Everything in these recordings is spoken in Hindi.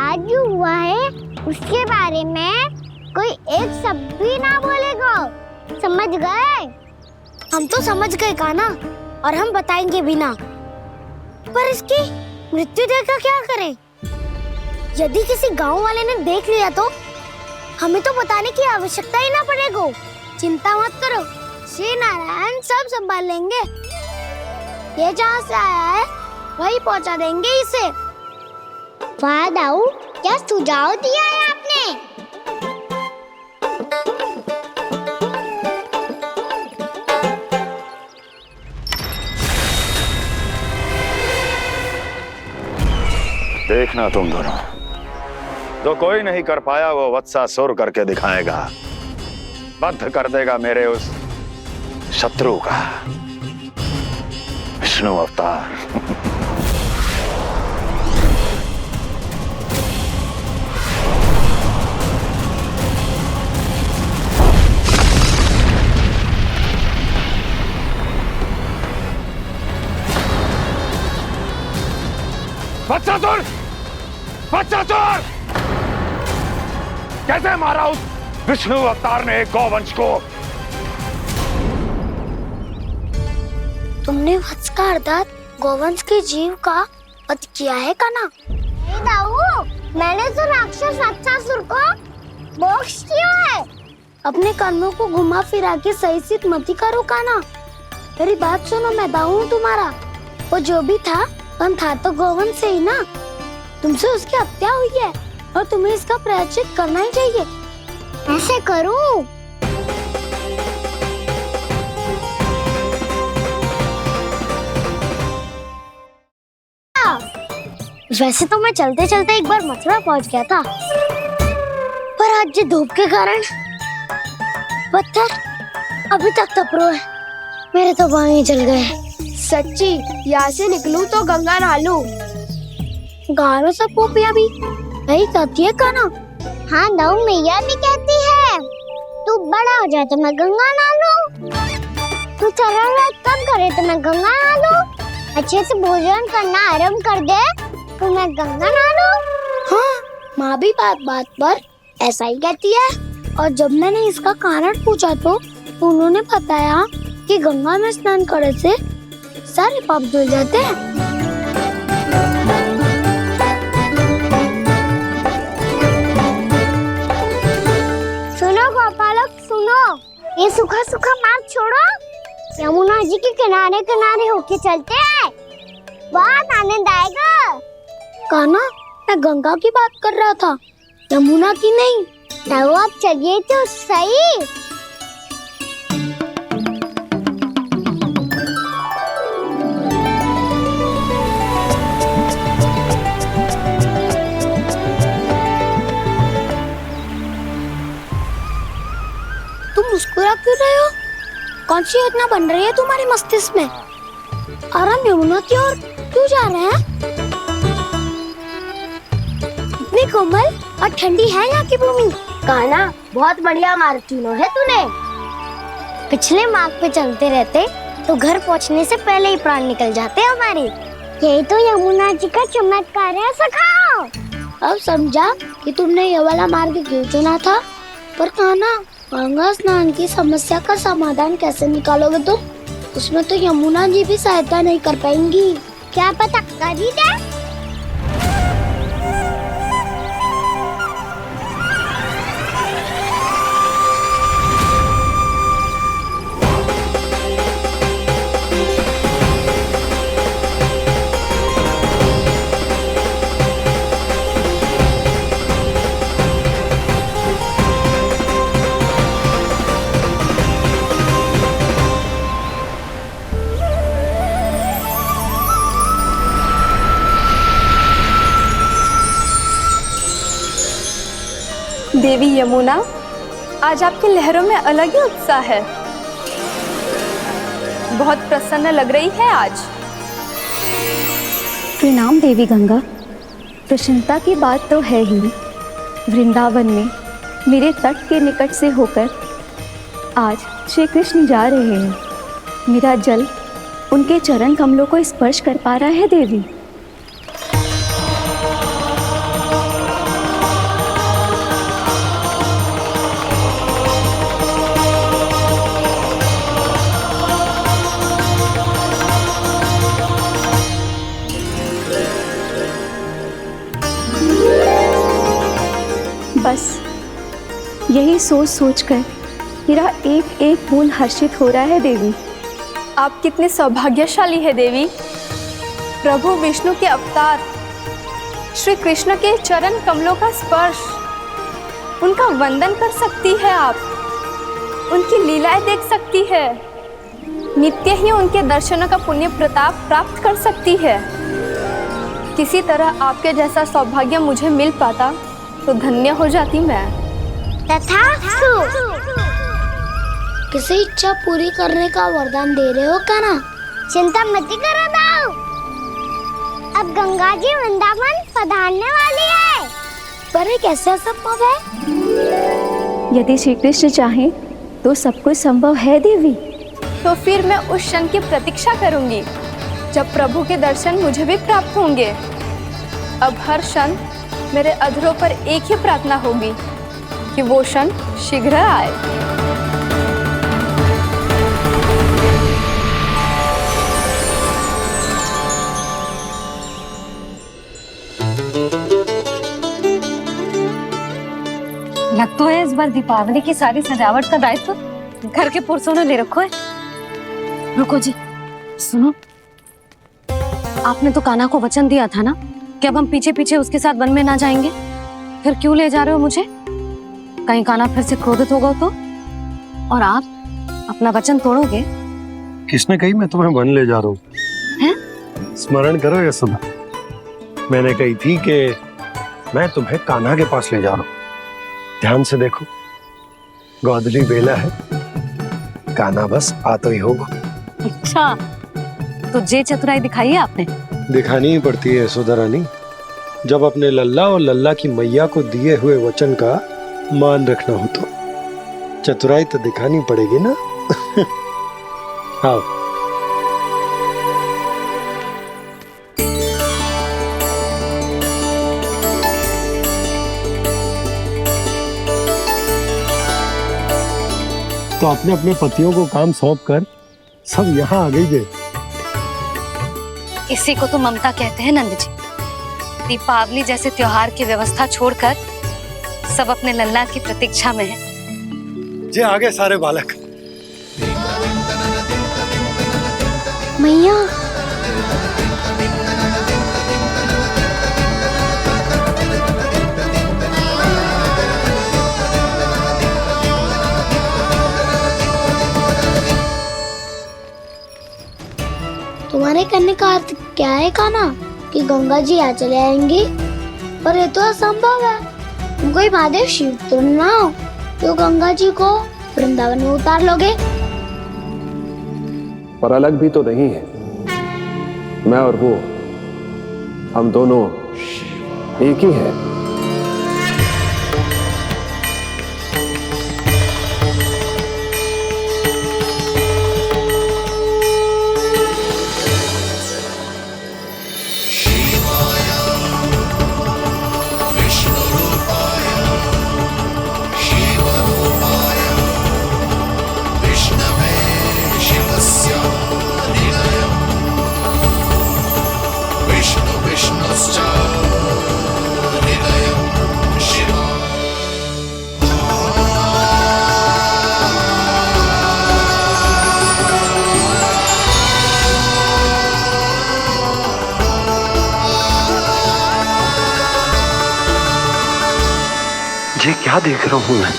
आज जो हुआ है उसके बारे में कोई एक शब्द भी ना बोलेगा, समझ गए? हम तो समझ गए कान्हा, और हम बताएंगे भी ना। पर इसकी मृत्यु देखकर क्या करें? यदि किसी गांव वाले ने देख लिया तो हमें तो बताने की आवश्यकता ही ना पड़ेगा। चिंता मत करो, श्री नारायण सब संभाल लेंगे। ये जहाँ से आया है वही पहुँचा देंगे इसे। वाह दाऊ, क्या सुझाव दिया है आपने। देखना तुम दोनों, जो कोई नहीं कर पाया वो वत्सासुर करके दिखाएगा, बद्ध कर देगा मेरे उस शत्रु का विष्णु अवतार। वत्सासुर! वत्सासुर! कैसे मारा उस विष्णु अवतार ने एक गौवंश को? तुमने वत्स का अर्थात गौवंश के जीव का वध किया है कान्हा? नहीं दाऊ, मैंने तो राक्षस वत्सासुर को मोक्ष किया है। अपने कर्मों को घुमा फिरा के सही सिद्ध मत करो कान्हा। मेरी बात सुनो, मैं दाऊ हूँ तुम्हारा। वो जो भी था था तो गौवंश से ही ना। तुमसे उसकी हत्या हुई है और तुम्हें इसका प्रायश्चित करना ही चाहिए। ऐसे करूं? वैसे तो मैं चलते चलते एक बार मथुरा पहुंच गया था, पर आज ये धूप के कारण पत्थर अभी तक तपरो है। मेरे तो बाएं जल गए। सच्ची, यहाँ से निकलूं तो गंगा नहा लूं। गारो सब पोपिया भी यही कहती है कान्हा। हाँ दाऊ, मैया भी कहती है तू बड़ा हो जाए तो मैं गंगा नहा लूं, तू चरण व्रत कम करे तो मैं गंगा नहा लूं, अच्छे से भोजन करना आरंभ कर दे तो मैं गंगा नहा लूं। हाँ, माँ भी बात बात पर ऐसा ही कहती है। और जब मैंने इसका कारण पूछा तो उन्होंने बताया कि गंगा में स्नान करने से सारे पाप धुल जाते हैं। सुनो गोपालक सुनो, ये सूखा सूखा मार्ग छोड़ो, यमुना जी के किनारे किनारे होके चलते हैं, बहुत आनंद आएगा। कान्हा, मैं गंगा की बात कर रहा था, यमुना की नहीं। तो आप चलिए तो सही। मुस्कुरा क्यों रहे हो? कौन सी योजना बन रही है तुम्हारे मस्तिष्क में? और हम यमुना की ओर क्यों जा रहे हैं? इतनी कोमल और ठंडी है यहाँ की भूमि। कान्हा, बहुत बढ़िया मार्ग चुना है तूने। पिछले मार्ग पे चलते रहते तो घर पहुँचने से पहले ही प्राण निकल जाते हमारे। यही तो यमुना जी का चमत्कार है सखाओ। अब समझा कि तुमने ये वाला मार्ग क्यों चुना था। पर कान्हा, गंगा स्नान की समस्या का समाधान कैसे निकालोगे तुम? उसमें तो यमुना जी भी सहायता नहीं कर पाएंगी। क्या पता कर ही दे। देवी यमुना, आज आपकी लहरों में अलग ही उत्साह है। बहुत प्रसन्न लग रही है आज। प्रणाम देवी गंगा। प्रसन्नता की बात तो है ही। वृंदावन में मेरे तट के निकट से होकर आज श्री कृष्ण जा रहे हैं। मेरा जल उनके चरण कमलों को स्पर्श कर पा रहा है देवी। बस यही सोच सोच कर मेरा एक एक खून हर्षित हो रहा है देवी। आप कितने सौभाग्यशाली है देवी। प्रभु विष्णु के अवतार श्री कृष्ण के चरण कमलों का स्पर्श, उनका वंदन कर सकती है आप, उनकी लीलाएं देख सकती है, नित्य ही उनके दर्शनों का पुण्य प्रताप प्राप्त कर सकती है। किसी तरह आपके जैसा सौभाग्य मुझे मिल पाता तो धन्य हो जाती मैं। तथास्तु। किसी इच्छा पूरी करने का वरदान दे रहे हो क्या ना? चिंता मत करो दाऊ, अब गंगा जी वृंदावन पधारने वाली है। पर ये कैसे संभव है? यदि श्री कृष्ण चाहें तो सब कुछ संभव है देवी। तो फिर मैं उस क्षण की प्रतीक्षा करूंगी जब प्रभु के दर्शन मुझे भी प्राप्त होंगे। अब हर क्षण मेरे अधरों पर एक ही प्रार्थना होगी कि वो क्षण शीघ्र आए। लग तो है इस बार दीपावली की सारी सजावट का दायित्व घर के पुरुषों ने ले रखो है। रुको जी, सुनो, आपने तो कान्हा को वचन दिया था ना कि अब हम पीछे पीछे उसके साथ वन में ना जाएंगे, फिर क्यों ले जा रहे हो मुझे? कहीं कान्हा फिर से क्रोधित होगा तो? और आप अपना वचन तोड़ोगे? किसने कही मैं तुम्हें वन ले जा रहा हूँ? स्मरण करो ये सुधा, मैंने कही थी कि मैं तुम्हें कान्हा के पास ले जा रहा हूँ। ध्यान से देखो, गोदली बेला है, कान्हा बस आ तो ही होगा। अच्छा, तो जे चतुराई दिखाई है आपने? दिखानी ही पड़ती है सुधा रानी, जब अपने लल्ला और लल्ला की मैया को दिए हुए वचन का मान रखना हो तो चतुराई तो दिखानी पड़ेगी ना। आओ। तो अपने अपने पतियों को काम सौंप कर सब यहाँ आ गई थे। इसी को तो ममता कहते हैं नंद जी। दीपावली जैसे त्योहार की व्यवस्था छोड़कर सब अपने लल्ला की प्रतीक्षा में हैं। जे आगे सारे बालक। मैया, तुम्हारे कहने का अर्थ क्या है कान्हा? कि गंगा जी यहाँ चले आएंगे? पर ये तो असंभव है। तुम कोई महादेव शिव तो ना हो तो गंगा जी को वृंदावन में उतार लोगे? पर अलग भी तो नहीं है, मैं और वो, हम दोनों एक ही हैं। ये क्या देख रहा हूँ मैं?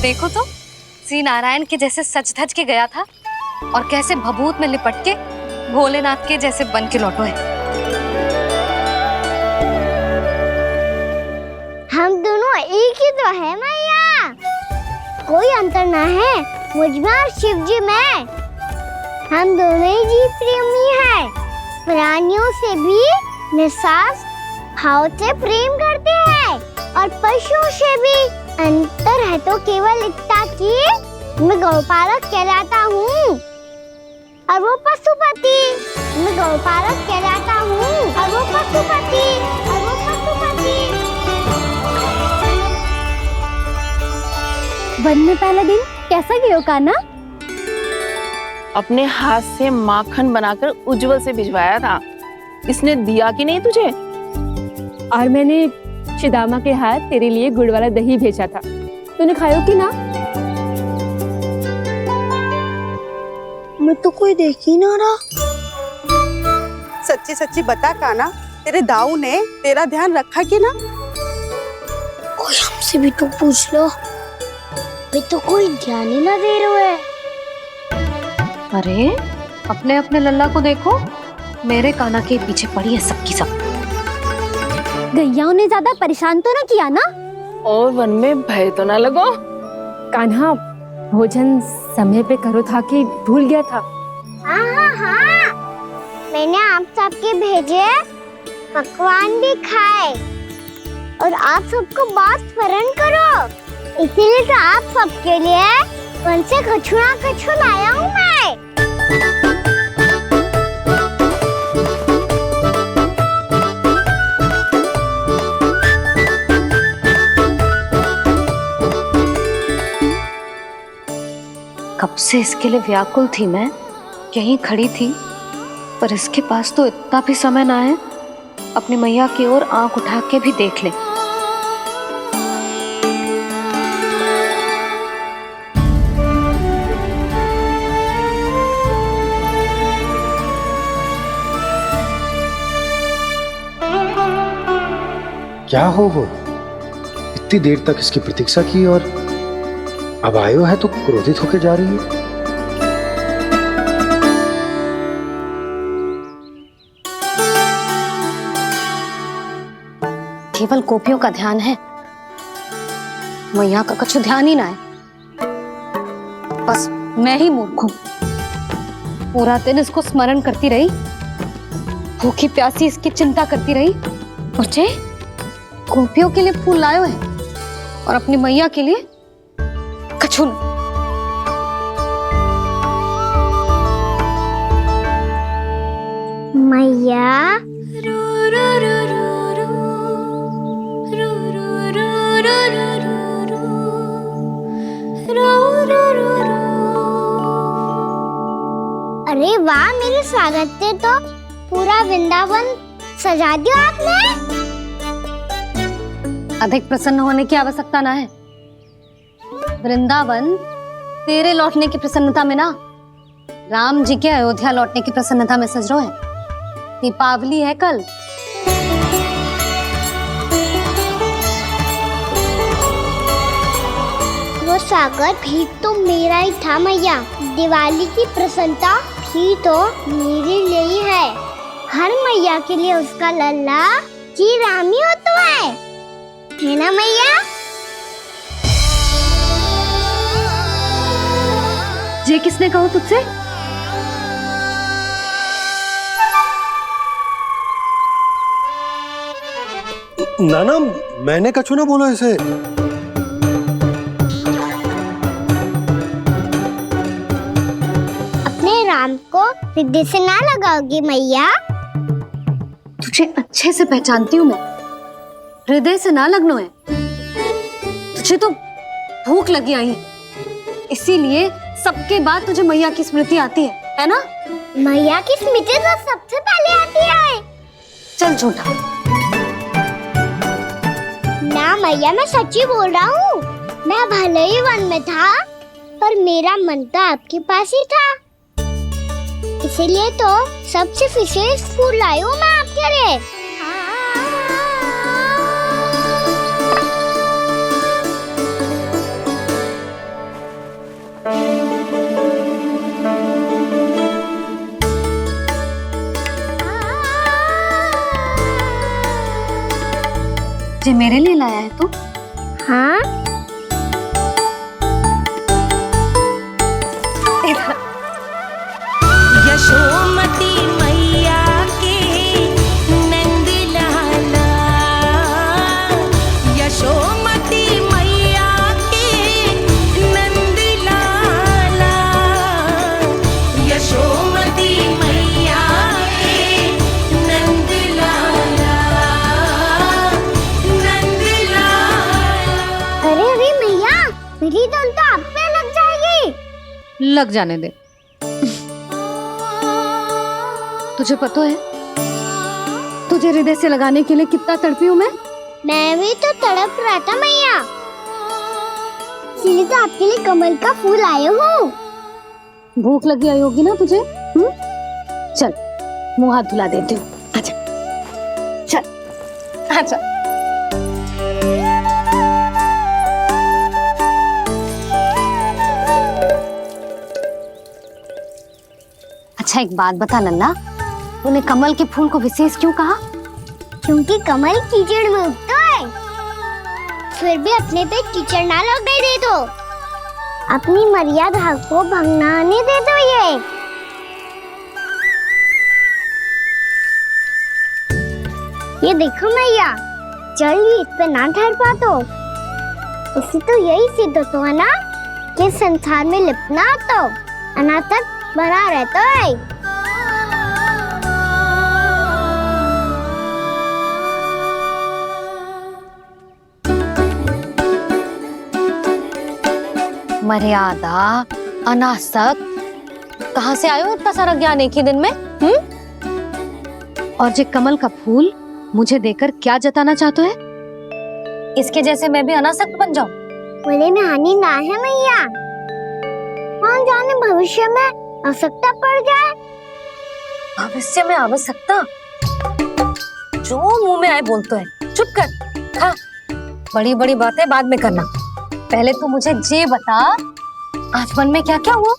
देखो तो, श्री नारायण के जैसे सच धज के गया था और कैसे भभूत में लिपट के भोलेनाथ के जैसे बन के लौटो है। हम दोनों एक ही तो है मैया, कोई अंतर ना है मुझ में और शिव जी में। हम दोनों ही जीव प्रेमी हैं, प्राणियों से भी निस्वार्थ भाव से प्रेम करते हैं और पशुओं से भी। अंतर है तो केवल इतना कि मैं गौपालक कहलाता हूँ और वो पशुपति। मैं गौपालक कहलाता हूँ और वो वो पशुपति, और वो पशुपति। वन में पहला दिन कैसा गया कान्हा? अपने हाथ से माखन बनाकर उज्जवल से भिजवाया था। इसने दिया कि नहीं तुझे? और मैंने शिदामा के हाथ तेरे लिए गुड़ वाला दही भेजा था, तूने खाया कि ना? मैं तो कोई देख ही ना रहा। सच्ची सच्ची बता कान्हा, तेरे दाऊ ने तेरा ध्यान रखा कि ना? कोई हमसे भी तो पूछ लो। वे तो कोई ध्यान ही ना दे रहे हैं। अरे अपने अपने लल्ला को देखो, मेरे कान्हा के पीछे पड़ी है सबकी सब। गैयाओं ने ज्यादा परेशान तो ना किया ना? और वन में भय तो ना लगो। कान्हा भोजन समय पे करो था कि भूल गया था? हाँ, मैंने आप सबके भेजे पकवान भी खाए और आप सबको बात स्मरण करो, इसीलिए तो आप सबके लिए वन से कछु लाया हूँ मैं। कब से इसके लिए व्याकुल थी मैं, यहीं खड़ी थी, पर इसके पास तो इतना भी समय ना है अपनी मैया की ओर आंख उठा के भी देख ले। क्या हो इतनी देर तक इसकी प्रतीक्षा की और अब आयो है तो क्रोधित होकर जा रही है। केवल गोपियों का ध्यान है, मैया का कुछ ध्यान ही ना है। बस मैं ही मूर्ख हूं, पूरा दिन इसको स्मरण करती रही, भूखी प्यासी इसकी चिंता करती रही, और जे गोपियों के लिए फूल लायो है और अपनी मैया के लिए कछु नहीं। मैया अरे वाह, मेरे स्वागत से तो पूरा वृंदावन सजा दिया आपने। अधिक प्रसन्न होने की आवश्यकता ना है। वृंदावन तेरे लौटने की प्रसन्नता में ना, राम जी के अयोध्या लौटने की प्रसन्नता में सज रहे हैं। दीपावली है कल। वो स्वागत भी तो मेरा ही था मैया। दिवाली की प्रसन्नता भी तो मेरे लिए ही है। हर मैया के लिए उसका लल्ला जी राम ही होता है ना मैया? ये किसने कहा तुझसे? नाना, मैंने कछु ना बोला इसे। अपने राम को सिद्धि से ना लगाओगी मैया? तुझे अच्छे से पहचानती हूँ मैं, हृदय से ना लगनो है। तुझे तो भूख लगी आई, इसीलिए सबके बाद तुझे मैया की स्मृति आती है ना? मैया की स्मृति तो सबसे पहले आती है। चल झूठा। ना मैया, मैं सच्ची बोल रहा हूँ। मैं भले ही वन में था, पर मेरा मन तो आपके पास ही था। इसीलिए तो सबसे विशेष फूल लाई हूँ मैं आपके लिए। ये मेरे लिए लाया है तू? हाँ, यशोमती मैया के नंद लाला, यशोमती मैया के नंद लाला, यशोमती मैया के नंद लाला। लग जाने दे। तुझे पता है तुझे हृदय से लगाने के लिए कितना तड़पी हूँ मैं भी तो तड़प रहा था मैया, इसलिए तो आपके लिए कमल का फूल आया हूँ। भूख लगी आई होगी ना तुझे? चल मुंह हाथ धुला देती हूँ। आजा चल आजा। अच्छा एक बात बता लल्ला, तूने कमल के फूल को विशेष क्यों कहा? क्योंकि कमल कीचड़ में उगता है, फिर भी अपने पे कीचड़ ना लगने दे दो, अपनी मर्यादा को भंगना नहीं दे दो। ये देखो मैया, जल भी इस पे ना ठहर पा तो इससे तो यही सिद्ध होता है ना कि संसार में लिपना तो अनाथ तक बना रहता है। मर्यादा, अनासक्त, कहाँ से आयो इतना सारा ज्ञान एक ही दिन में? और जे कमल का फूल मुझे देकर क्या जताना चाहते है? इसके जैसे मैं भी अनासक्त बन जाऊं? बोले में हानि ना है मैया, कौन जाने भविष्य में आवश्यकता पड़ जाए। भविष्य में आवश्यकता? जो मुंह में आए बोलते है, चुप कर। हाँ, बड़ी बड़ी बातें बाद में करना, पहले तू मुझे ये बता आज मन में क्या क्या हुआ?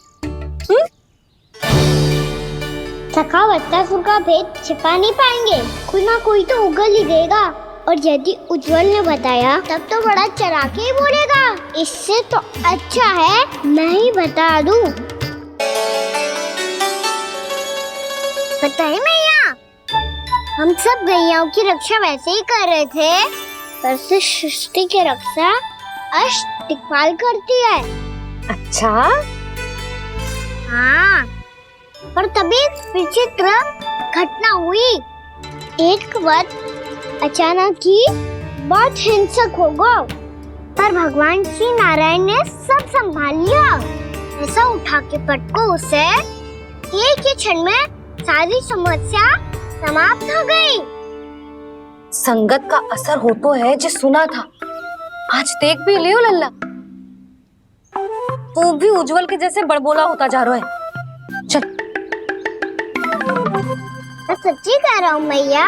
सखावत्तासुर का भेद छिपा नहीं पाएंगे, कोई ना कोई तो उगल ही देगा, और यदि उज्जवल ने बताया तब तो बड़ा चढ़ा के ही बोलेगा। इससे तो अच्छा है मैं ही बता दूं। पता है मैया, हम सब गैयाओं की रक्षा वैसे ही कर रहे थे, पर से सृष्टि की रक्षा अष्ट दिक्पाल करती है। अच्छा? हाँ, पर तभी विचित्र घटना हुई। एक वक्त अचानक ही बहुत हिंसक हो गया, पर भगवान श्री नारायण ने सब संभाल लिया। ऐसा उठा के पटको उसे, एक ही क्षण में सारी समस्या समाप्त हो गई। संगत का असर हो तो है जो सुना था, आज देख भी लियो लल्ला, तू भी उज्जवल के जैसे बड़बोला होता जा रहा है। चल। मैं सच्ची कह रहा हूँ मैया।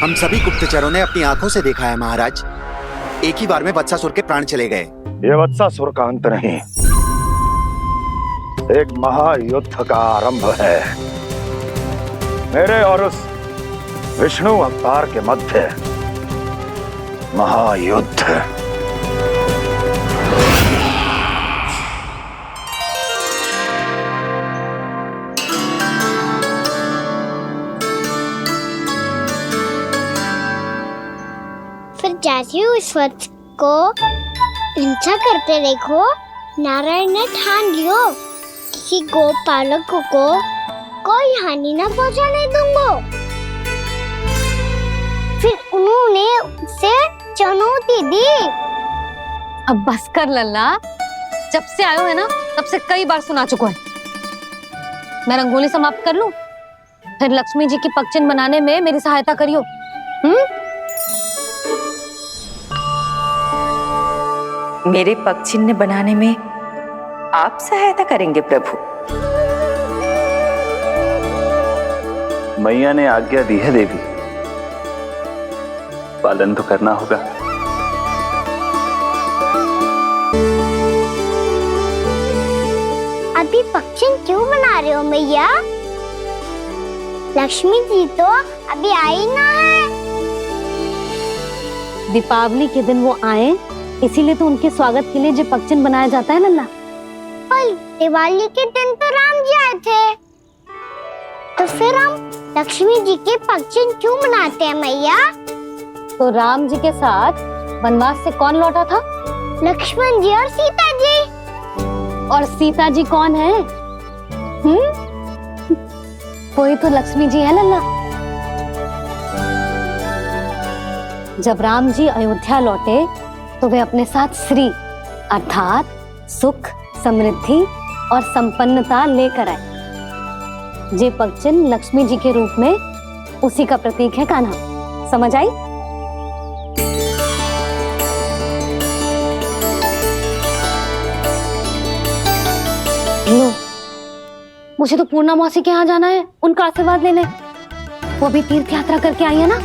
हम सभी गुप्तचरों ने अपनी आंखों से देखा है महाराज, एक ही बार में वत्सासुर के प्राण चले गए। ये वत्सासुर का अंत नहीं, एक महायुद्ध का आरंभ है। मेरे और उस विष्णु अवतार के मध्य महायुद्ध। फिर जैसे ही उस वत्स को हिंसा करते देखो, नारायण ने ठान लियो किसी गोपालक को कोई हानि न पहुंचाने दूंगा। फिर उन्होंने उसे चुनौती दी। अब बस कर लल्ला, जब से आयो है ना तब से कई बार सुना चुका है। मैं रंगोली समाप्त कर लूं, फिर लक्ष्मी जी की पगचिन बनाने में मेरी सहायता करियो। मेरे पगचिन्ह बनाने में आप सहायता करेंगे प्रभु? मैया ने आज्ञा दी है देवी, पालन तो करना होगा। अभी पगचिन क्यों बना रहे हो मैया? लक्ष्मी जी तो अभी आई ना है। दीपावली के दिन वो आए, इसीलिए तो उनके स्वागत के लिए जो पगचिन बनाया जाता है लल्ला। पर दिवाली के दिन तो राम जी आए थे, तो फिर हम लक्ष्मी जी के पगचिन क्यों मनाते हैं मैया? तो राम जी के साथ वनवास से कौन लौटा था? लक्ष्मण जी और सीता जी। और सीता जी कौन है? वही तो लक्ष्मी जी है लल्ला। जब राम जी अयोध्या लौटे तो वे अपने साथ श्री अर्थात सुख, समृद्धि और संपन्नता लेकर आए। जे पग चिन्ह लक्ष्मी जी के रूप में उसी का प्रतीक है कान्हा। समझ आई? लो, मुझे तो पूर्णा मौसी के यहाँ जाना है, उनका आशीर्वाद लेने। वो अभी तीर्थ यात्रा करके आई है ना।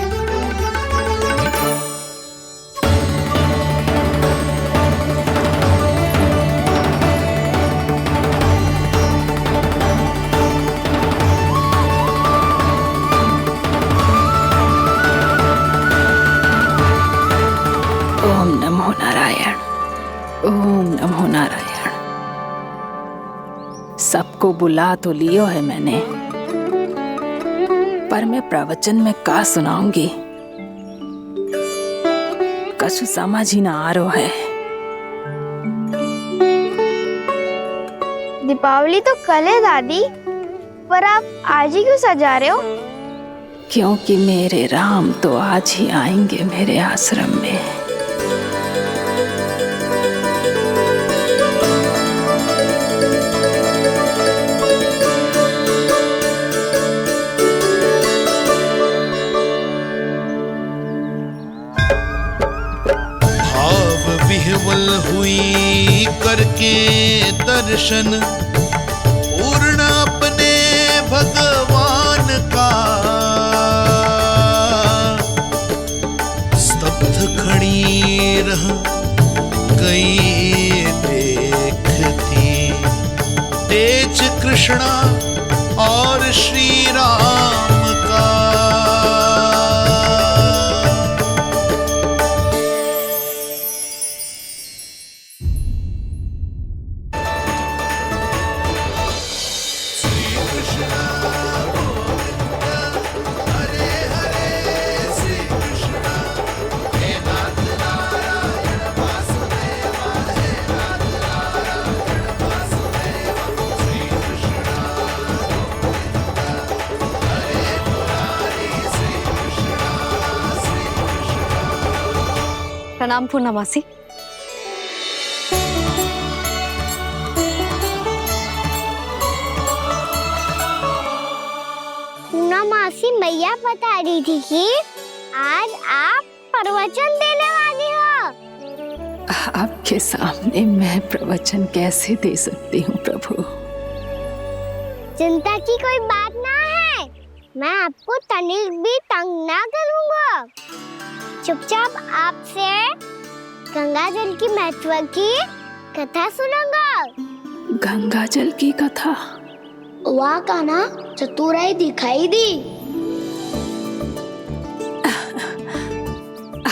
ओम नमो नारायण, ओम नमो नारायण। सबको बुला तो लियो है मैंने, पर मैं प्रवचन में का सुनाऊंगी, कछु समझ ही ना आ रहा है। दीपावली तो कल है दादी, पर आप आज ही क्यों सजा रहे हो? क्योंकि मेरे राम तो आज ही आएंगे मेरे आश्रम में। विह्वल हुई करके दर्शन, पूर्ण अपने भगवान का, स्तब्ध खड़ी रह गई देखती तेज कृष्णा और श्री राम का। प्रणाम पूर्णा मौसी। पूर्णा मासी मैया बता रही थी कि आज आप प्रवचन देने वाली हो। आपके सामने मैं प्रवचन कैसे दे सकती हूँ प्रभु? चिंता की कोई बात ना है, मैं आपको तनिक भी तंग ना करूँगा। चुपचाप आपसे गंगा जल की महत्व की कथा सुनूंगा। गंगा जल की कथा? वाह कान्हा, चतुराई दिखाई दी।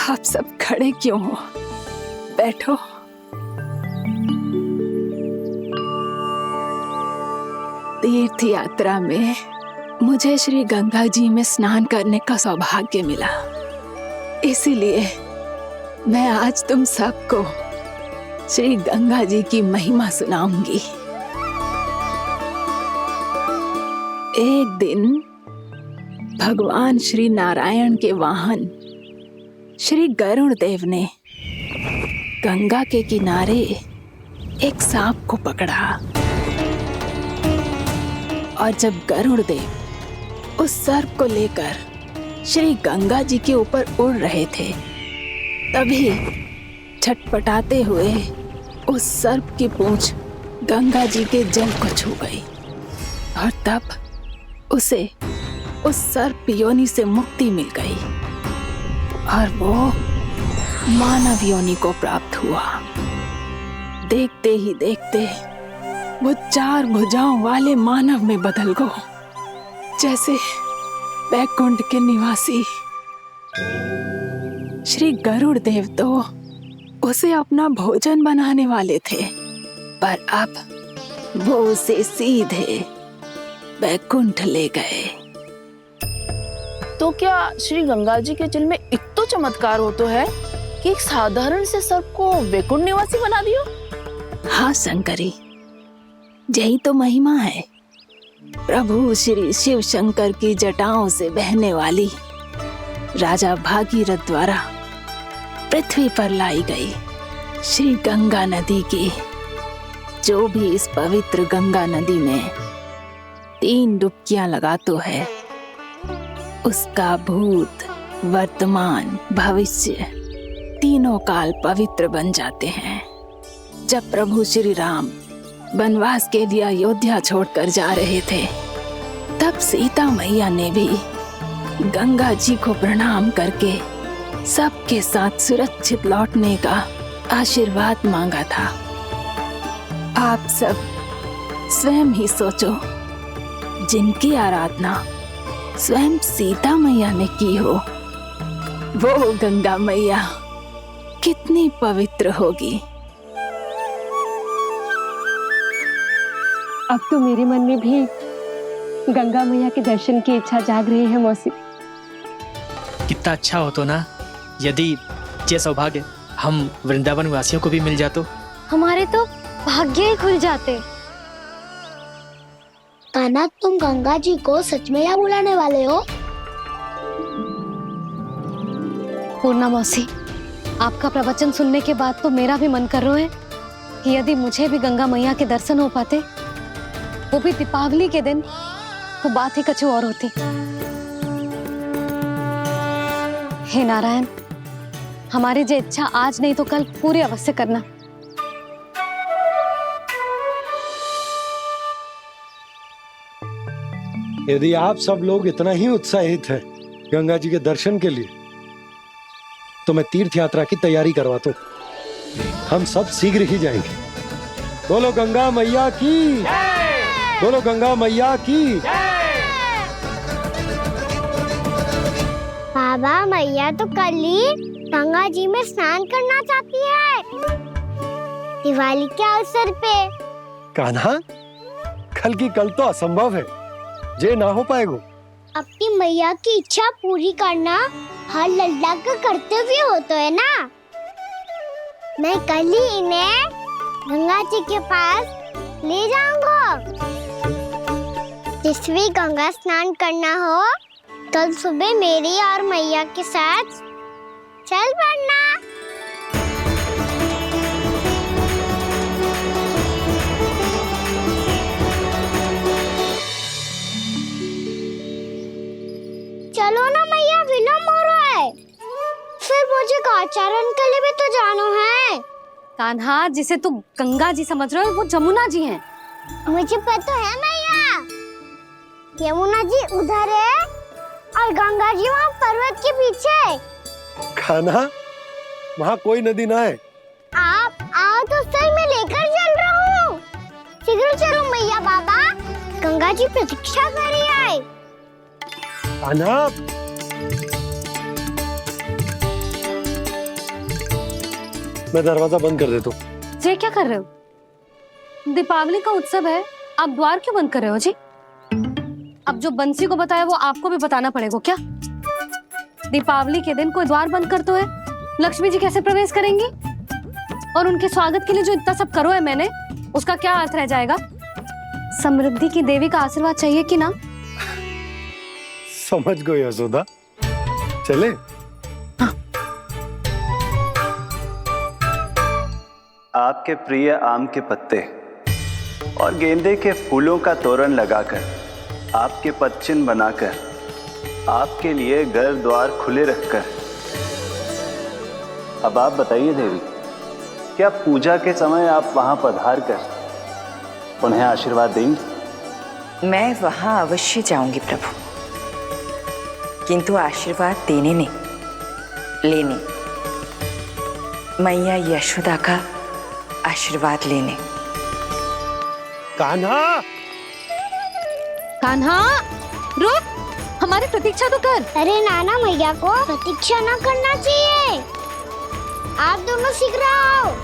आप सब खड़े क्यों हो? बैठो। तीर्थ यात्रा में मुझे श्री गंगा जी में स्नान करने का सौभाग्य मिला, इसीलिए मैं आज तुम सबको श्री गंगा जी की महिमा सुनाऊंगी। एक दिन भगवान श्री नारायण के वाहन श्री गरुड़ देव ने गंगा के किनारे एक सांप को पकड़ा, और जब गरुड़ देव उस सर्प को लेकर श्री गंगा जी के ऊपर उड़ रहे थे, तभी छटपटाते हुए उस सर्प की पूंछ गंगा जी के जल को छू गई, और तब उसे उस सर्प योनि से मुक्ति मिल गई और वो मानव योनि को प्राप्त हुआ। देखते ही देखते वो 4 भुजाओं वाले मानव में बदल गया, जैसे बैकुंठ के निवासी। श्री गरुड़ देव तो उसे अपना भोजन बनाने वाले थे, पर अब वो उसे सीधे बैकुंठ ले गए। तो क्या श्री गंगा जी के जल में इतना चमत्कार हो तो है कि एक साधारण से सर्प को वैकुंठ निवासी बना दियो? हाँ शंकरी, यही तो महिमा है। प्रभु श्री शिव शंकर की जटाओं से बहने वाली राजा भागीरथ द्वारा पृथ्वी पर लाई गई श्री गंगा नदी की। जो भी इस पवित्र गंगा नदी में 3 डुबकियां लगातो है, उसका भूत, वर्तमान, भविष्य तीनों काल पवित्र बन जाते हैं। जब प्रभु श्री राम वनवास के लिए अयोध्या छोड़कर जा रहे थे, तब सीता मैया ने भी गंगा जी को प्रणाम करके सबके साथ सुरक्षित लौटने का आशीर्वाद मांगा था। आप सब स्वयं ही सोचो, जिनकी आराधना स्वयं सीता मैया ने की हो, वो गंगा मैया कितनी पवित्र होगी। अब तो मेरे मन में भी गंगा मैया के दर्शन की इच्छा जाग रही है मौसी। कितना अच्छा हो तो ना यदि ये सौभाग्य हम वृंदावन वासियों को भी मिल जातो। हमारे तो भाग्य ही खुल जाते। कान्हा, तुम गंगा जी को सच में यहाँ बुलाने वाले हो? पूर्णा मौसी, आपका प्रवचन सुनने के बाद तो मेरा भी मन कर रहा है कि यदि मुझे भी गंगा मैया के दर्शन हो पाते, वो भी दीपावली के दिन, तो बात ही कुछ और होती। हे नारायण, हमारी जो इच्छा आज नहीं तो कल पूरी अवश्य करना। यदि आप सब लोग इतना ही उत्साहित हैं गंगा जी के दर्शन के लिए, तो मैं तीर्थ यात्रा की तैयारी करवाता हूँ। हम सब शीघ्र ही जाएंगे। बोलो गंगा मैया की, बोलो गंगा मैया की। बाबा, मैया तो कल ही गंगा जी में स्नान करना चाहती है, दिवाली के अवसर पे। कान्हा, कल की कल तो असंभव है, जे ना हो पाएगा। अपनी मैया की इच्छा पूरी करना हर लल्ला का कर्तव्य होता है ना। मैं कल ही इन्हें गंगा जी के पास ले जाऊंगा। जिस भी गंगा स्नान करना हो, कल सुबह मेरी और मैया के साथ चल पड़ना। चलो ना मैया, विलम्ब हो रहा है। फिर मुझे आचरण के लिए भी तो जाना है। कान्हा, जिसे तू गंगा जी समझ रहे हो, वो जमुना जी हैं। मुझे पता है मैया, यमुना जी उधर है और गंगा जी वहाँ पर्वत के पीछे। कान्हा, वहाँ कोई नदी ना है। आप आओ तो सही, मैं लेकर चल रहा हूँ। शीघ्र चलो मैया। बाबा, गंगा जी प्रतीक्षा कर रही है। कान्हा, मैं दरवाजा बंद कर देता हूँ। ये क्या कर रहे हो? दीपावली का उत्सव है, आप द्वार क्यों बंद कर रहे हो जी? अब जो बंसी को बताया वो आपको भी बताना पड़ेगा क्या? दीपावली के दिन कोई द्वार बंद कर तो है, लक्ष्मी जी कैसे प्रवेश करेंगी? और उनके स्वागत के लिए जो इतना सब करो है मैंने, उसका क्या अर्थ रह जाएगा? समृद्धि की देवी का आशीर्वाद चाहिए कि ना? समझ गई यशोदा, चले। आपके प्रिय आम के पत्ते और गेंदे के फूलों का तोरण लगाकर, आपके पदचिन्ह बनाकर, आपके लिए घर द्वार खुले रखकर, अब आप बताइए देवी, क्या पूजा के समय आप वहां पधार कर उन्हें आशीर्वाद देंगी? मैं वहां अवश्य जाऊंगी प्रभु, किंतु आशीर्वाद देने नहीं, लेने, मैया यशोदा का आशीर्वाद लेने। कान्हा, कान्हा, रुक, हमारी प्रतीक्षा तो कर। अरे नाना, मैया को प्रतीक्षा ना करना चाहिए। आप दोनों शीघ्र आओ।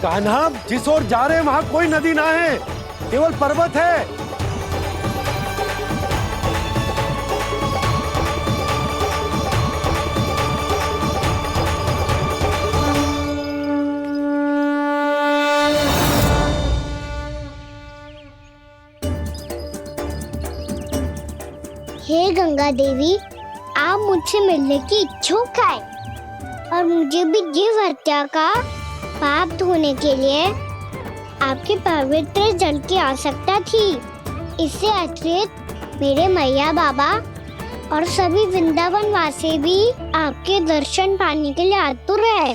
कान्हा, जिस ओर जा रहे हैं वहां कोई नदी ना है, केवल पर्वत है। हे गंगा देवी, आप मुझसे मिलने की इच्छुक है और मुझे भी जीव हत्या का पाप धोने के लिए आपके पवित्र जल की आवश्यकता थी। इससे अतिरिक्त मेरे मैया बाबा और सभी वृंदावन वासी भी आपके दर्शन पाने के लिए आतुर है।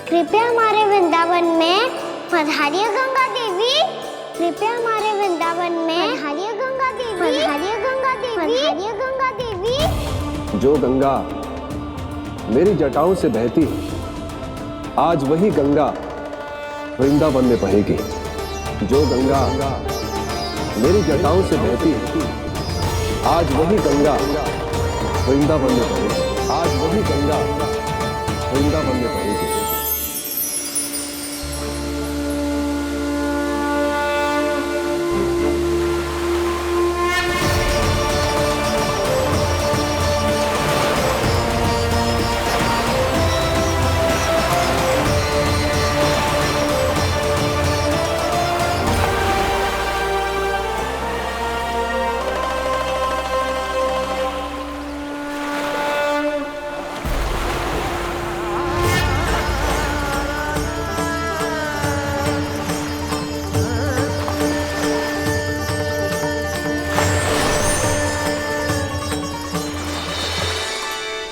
कृपया हमारे वृंदावन में पधारिए गंगा देवी। कृपया हमारे वृंदावन में पधारिए गंगा देवी। पधारिए गंगा देवी। पधारिए गंगा देवी। जो गंगा मेरी जटाओं से बहती है, आज वही गंगा वृंदावन में बहेगी। जो गंगा मेरी जटाओं से बहती है, आज वही गंगा वृंदावन में बहेगी। आज वही गंगा वृंदावन में बहेगी।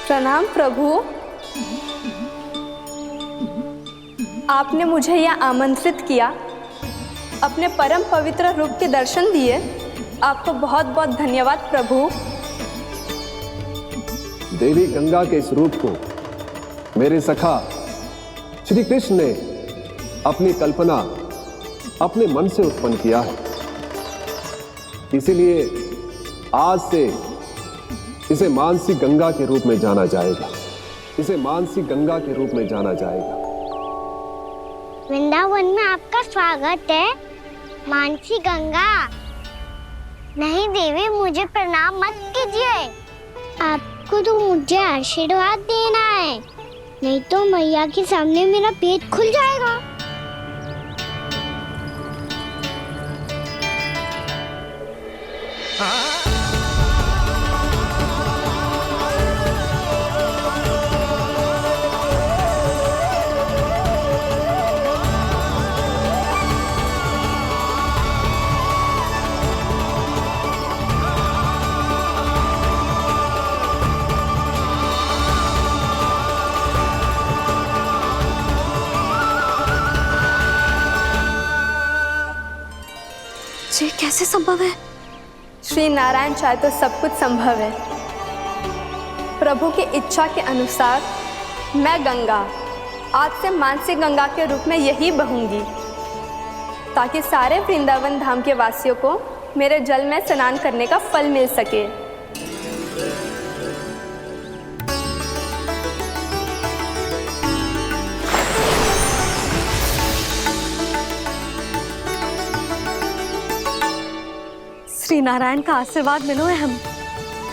प्रणाम प्रभु। आपने मुझे यह आमंत्रित किया, अपने परम पवित्र रूप के दर्शन दिए। आपको बहुत बहुत धन्यवाद प्रभु। देवी गंगा के इस रूप को मेरे सखा श्री कृष्ण ने अपनी कल्पना अपने मन से उत्पन्न किया है। इसीलिए आज से इसे मानसी गंगा के रूप में जाना जाएगा। इसे मानसी गंगा के रूप में जाना जाएगा। वृंदावन में आपका स्वागत है मानसी गंगा। नहीं देवी, मुझे प्रणाम मत कीजिए। आपको तो मुझे आशीर्वाद देना है, नहीं तो मैया के सामने मेरा पेट खुल जाएगा। ये कैसे संभव है? श्री नारायण चाहे तो सब कुछ संभव है। प्रभु की इच्छा के अनुसार मैं गंगा आज से मानसी गंगा के रूप में यही बहूंगी, ताकि सारे वृंदावन धाम के वासियों को मेरे जल में स्नान करने का फल मिल सके। श्री नारायण का आशीर्वाद मिलो है, हम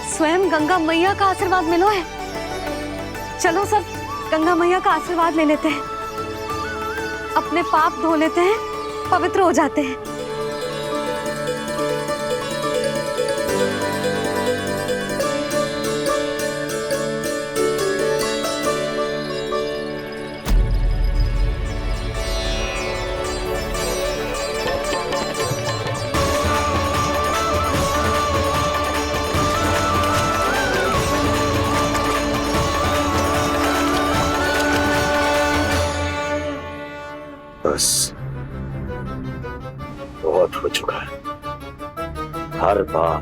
स्वयं गंगा मैया का आशीर्वाद मिलो है। चलो सब गंगा मैया का आशीर्वाद ले लेते हैं, अपने पाप धो लेते हैं, पवित्र हो जाते हैं। बस बहुत हो चुका है। हर बार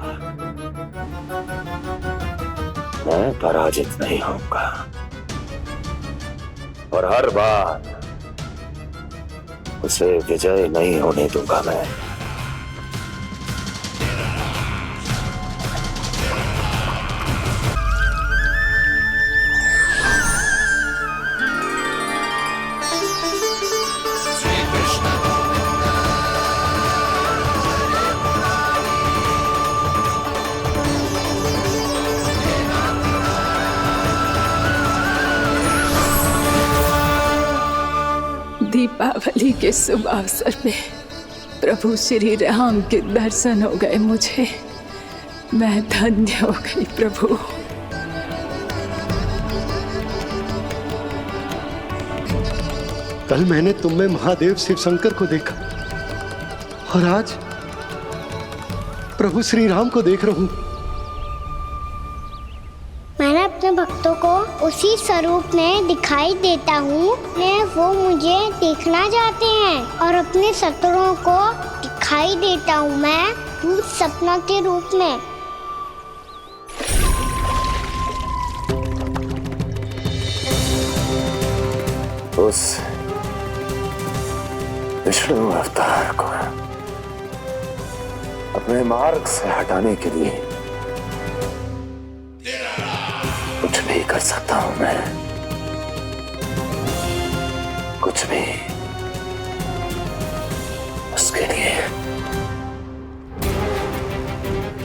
मैं पराजित नहीं होऊंगा और हर बार उसे विजय नहीं होने दूंगा मैं। दीपावली के शुभ अवसर पे प्रभु श्री राम के दर्शन हो गए मुझे। मैं धन्य हो गई प्रभु। कल मैंने तुम में महादेव शिव शंकर को देखा और आज प्रभु श्री राम को देख रहा हूं। मैंने अपने भक्तों को उसी स्वरूप में दिखाई देता हूँ वो मुझे देखना चाहते हैं और अपने शत्रुओं को दिखाई देता हूँ मैं भूत सपना के रूप में। उस विष्णु अवतार को अपने मार्ग से हटाने के लिए कुछ भी कर सकता हूं मैं, कुछ भी। उसके लिए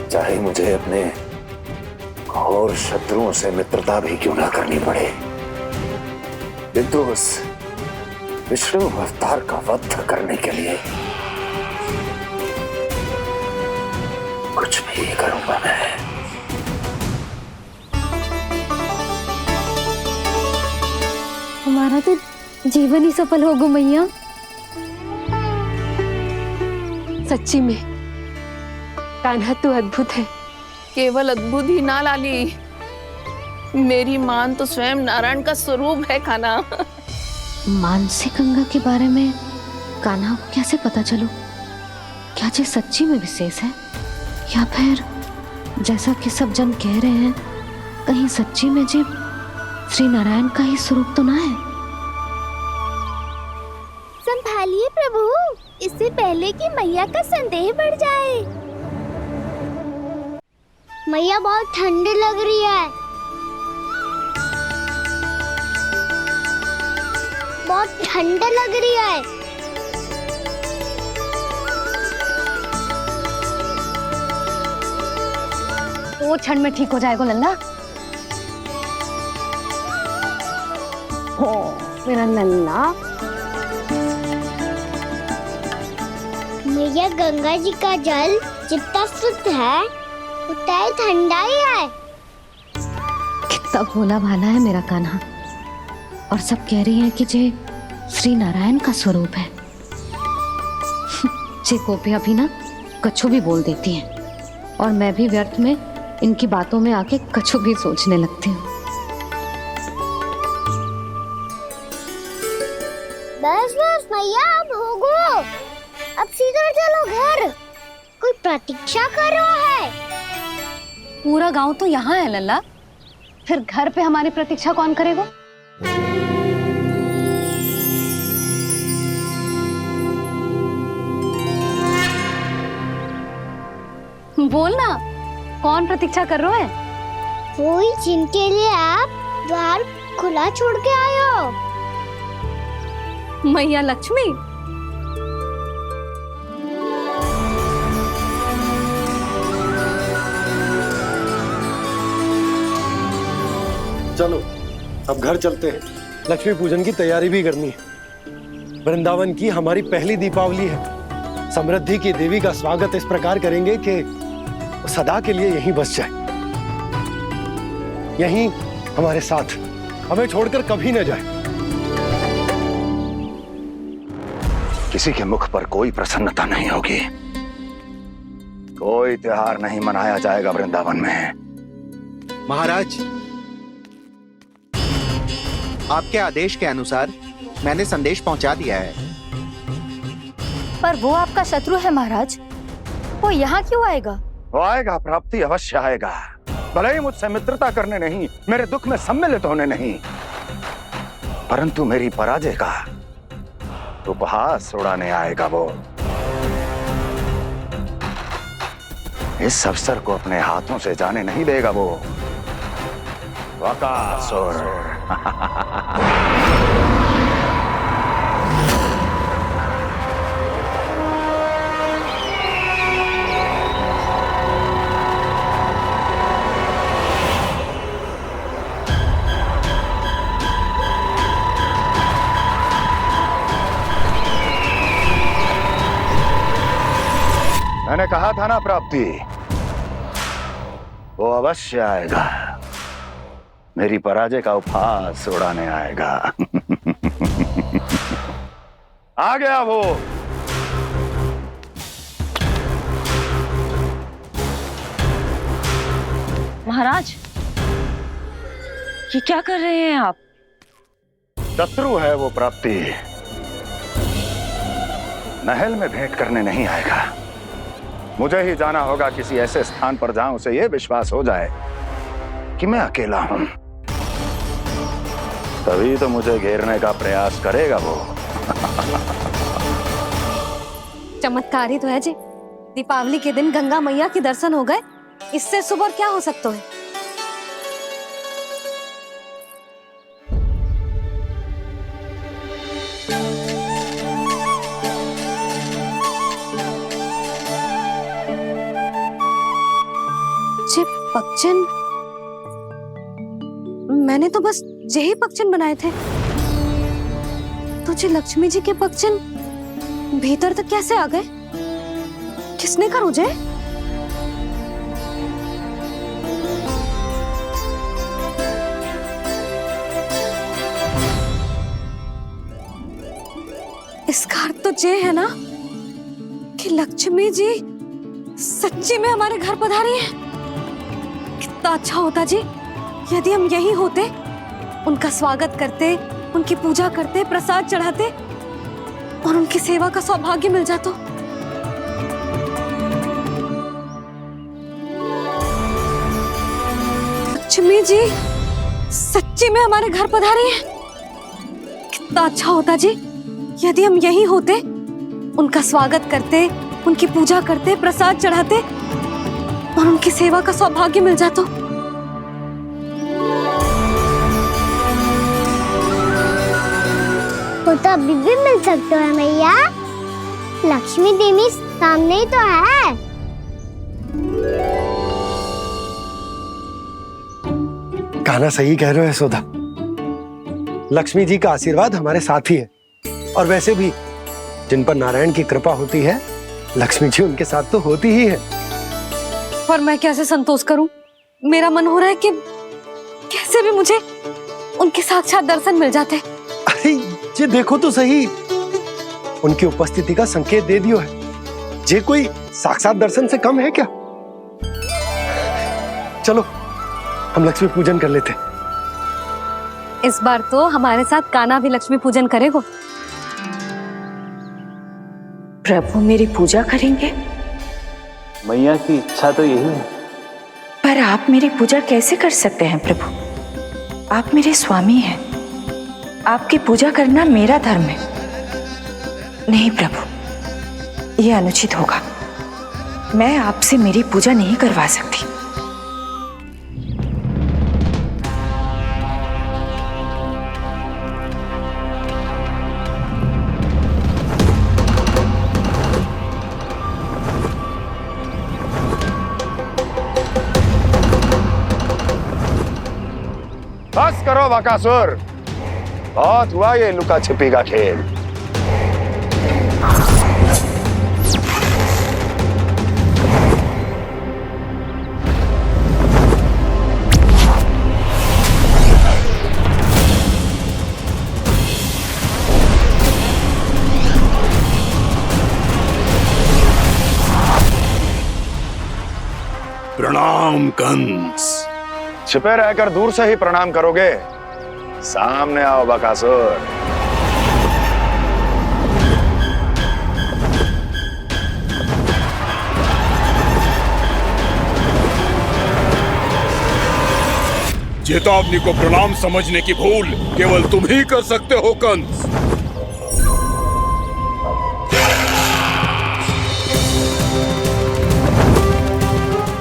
चाहे मुझे अपने घोर शत्रुओं से मित्रता भी क्यों ना करनी पड़े, किंतु उस विष्णु अवतार का वध करने के लिए कुछ भी करूंगा मैं। हमारा तो जीवन ही सफल होगा मैया। सच्ची में कान्हा तू अद्भुत है। केवल अद्भुत ही ना लाली, मेरी मान तो स्वयं नारायण का स्वरूप है कान्हा। मानसी गंगा के बारे में कान्हा को कैसे पता चलो? क्या ये सच्ची में विशेष है या फिर जैसा कि सब जन कह रहे हैं कहीं सच्ची में जी श्री नारायण का ही स्वरूप तो ना है? संभालिए प्रभु, इससे पहले कि मैया का संदेह बढ़ जाए। मैया बहुत ठंडी लग रही है, बहुत ठंड लग रही है। वो क्षण में ठीक हो जाएगा लल्ला। हो मेरा लल्ला। मैया गंगा जी का जल जितना शुद्ध है उतना ही ठंडा ही है। कितना भोला भाला है मेरा कान्हा। और सब कह रही हैं कि जे श्री नारायण का स्वरूप है। जे गोपियां भी ना कछु भी बोल देती हैं और मैं भी व्यर्थ में इनकी बातों में आके कछु भी सोचने लगती हूँ। बस बस मैया, अब होगो, अब सीधा चलो घर। कोई प्रतीक्षा कर रहा है। पूरा गांव तो यहाँ है लल्ला, फिर घर पे हमारी प्रतीक्षा कौन करेगा? बोलना, कौन प्रतीक्षा कर रहे हैं? वही जिनके लिए आप द्वार खुला छोड़ के आए हो। मैया लक्ष्मी। चलो अब घर चलते हैं, लक्ष्मी पूजन की तैयारी भी करनी है। वृंदावन की हमारी पहली दीपावली है। समृद्धि की देवी का स्वागत इस प्रकार करेंगे कि सदा के लिए यहीं बस जाए, यहीं हमारे साथ, हमें छोड़कर कभी न जाए। किसी के मुख पर कोई प्रसन्नता नहीं होगी, कोई त्योहार नहीं मनाया जाएगा वृंदावन में। महाराज, आपके आदेश के अनुसार मैंने संदेश पहुंचा दिया है। पर वो आपका शत्रु है महाराज, वो यहाँ क्यों आएगा? वो आएगा, प्राप्ति अवश्य आएगा। भले ही मुझसे मित्रता करने नहीं, मेरे दुख में सम्मिलित होने नहीं, परंतु मेरी पराजय का उपहास उड़ाने आएगा वो। इस अवसर को अपने हाथों से जाने नहीं देगा वो बकासुर। मैंने कहा था ना प्राप्ति, वो अवश्य आएगा, मेरी पराजय का उपहास उड़ाने आएगा। आ गया वो। महाराज, ये क्या कर रहे हैं आप? शत्रु है वो प्राप्ति, महल में भेंट करने नहीं आएगा। मुझे ही जाना होगा किसी ऐसे स्थान पर जहां उसे यह विश्वास हो जाए कि मैं अकेला हूं, तभी तो मुझे घेरने का प्रयास करेगा वो। चमत्कार ही तो है जी, दीपावली के दिन गंगा मैया के दर्शन हो गए, इससे शुभ और क्या हो सकता है। पक्षन, मैंने तो बस यही पक्षन बनाए थे। तुझे लक्ष्मी जी के पक्षन भीतर तक कैसे आ गए? किसने कर मुझे? इसका अर्थ तो ये है ना कि लक्ष्मी जी सच्ची में हमारे घर पधारी है। कितना अच्छा होता जी यदि हम यही होते, उनका स्वागत करते, उनकी पूजा करते, प्रसाद चढ़ाते और उनकी सेवा का सौभाग्य मिल जाता। लक्ष्मी जी सच्ची में हमारे घर पधारी है। कितना अच्छा होता जी यदि हम यही होते, उनका स्वागत करते, उनकी पूजा करते, प्रसाद चढ़ाते और उनकी सेवा का सौभाग्य मिल जाता। वो तो अभी भी मिल सकते हैं मैया, लक्ष्मी देवी सामने ही तो है। कान्हा सही कह रहे हो यशोदा, लक्ष्मी जी का आशीर्वाद हमारे साथ ही है, और वैसे भी जिन पर नारायण की कृपा होती है, लक्ष्मी जी उनके साथ तो होती ही है। पर मैं कैसे संतोष करूं? मेरा मन हो रहा है कि कैसे भी मुझे उनके साक्षात दर्शन मिल जाते। अरे ये देखो तो सही, उनकी उपस्थिति का संकेत दे दियो है। ये कोई साक्षात दर्शन से कम है क्या? चलो हम लक्ष्मी पूजन कर लेते। इस बार तो हमारे साथ कान्हा भी लक्ष्मी पूजन करेगा। प्रभु मेरी पूजा करेंगे? मैया की इच्छा तो यही है। पर आप मेरी पूजा कैसे कर सकते हैं प्रभु? आप मेरे स्वामी हैं, आपकी पूजा करना मेरा धर्म है। नहीं प्रभु, यह अनुचित होगा। मैं आपसे मेरी पूजा नहीं करवा सकती। बस करो बकासुर, बहुत हुआ ये लुका छिपी का खेल। प्रणाम कंस। छिपे रहकर दूर से ही प्रणाम करोगे? सामने आओ बकासुर। चेतावनी को प्रणाम समझने की भूल केवल तुम ही कर सकते हो कंस।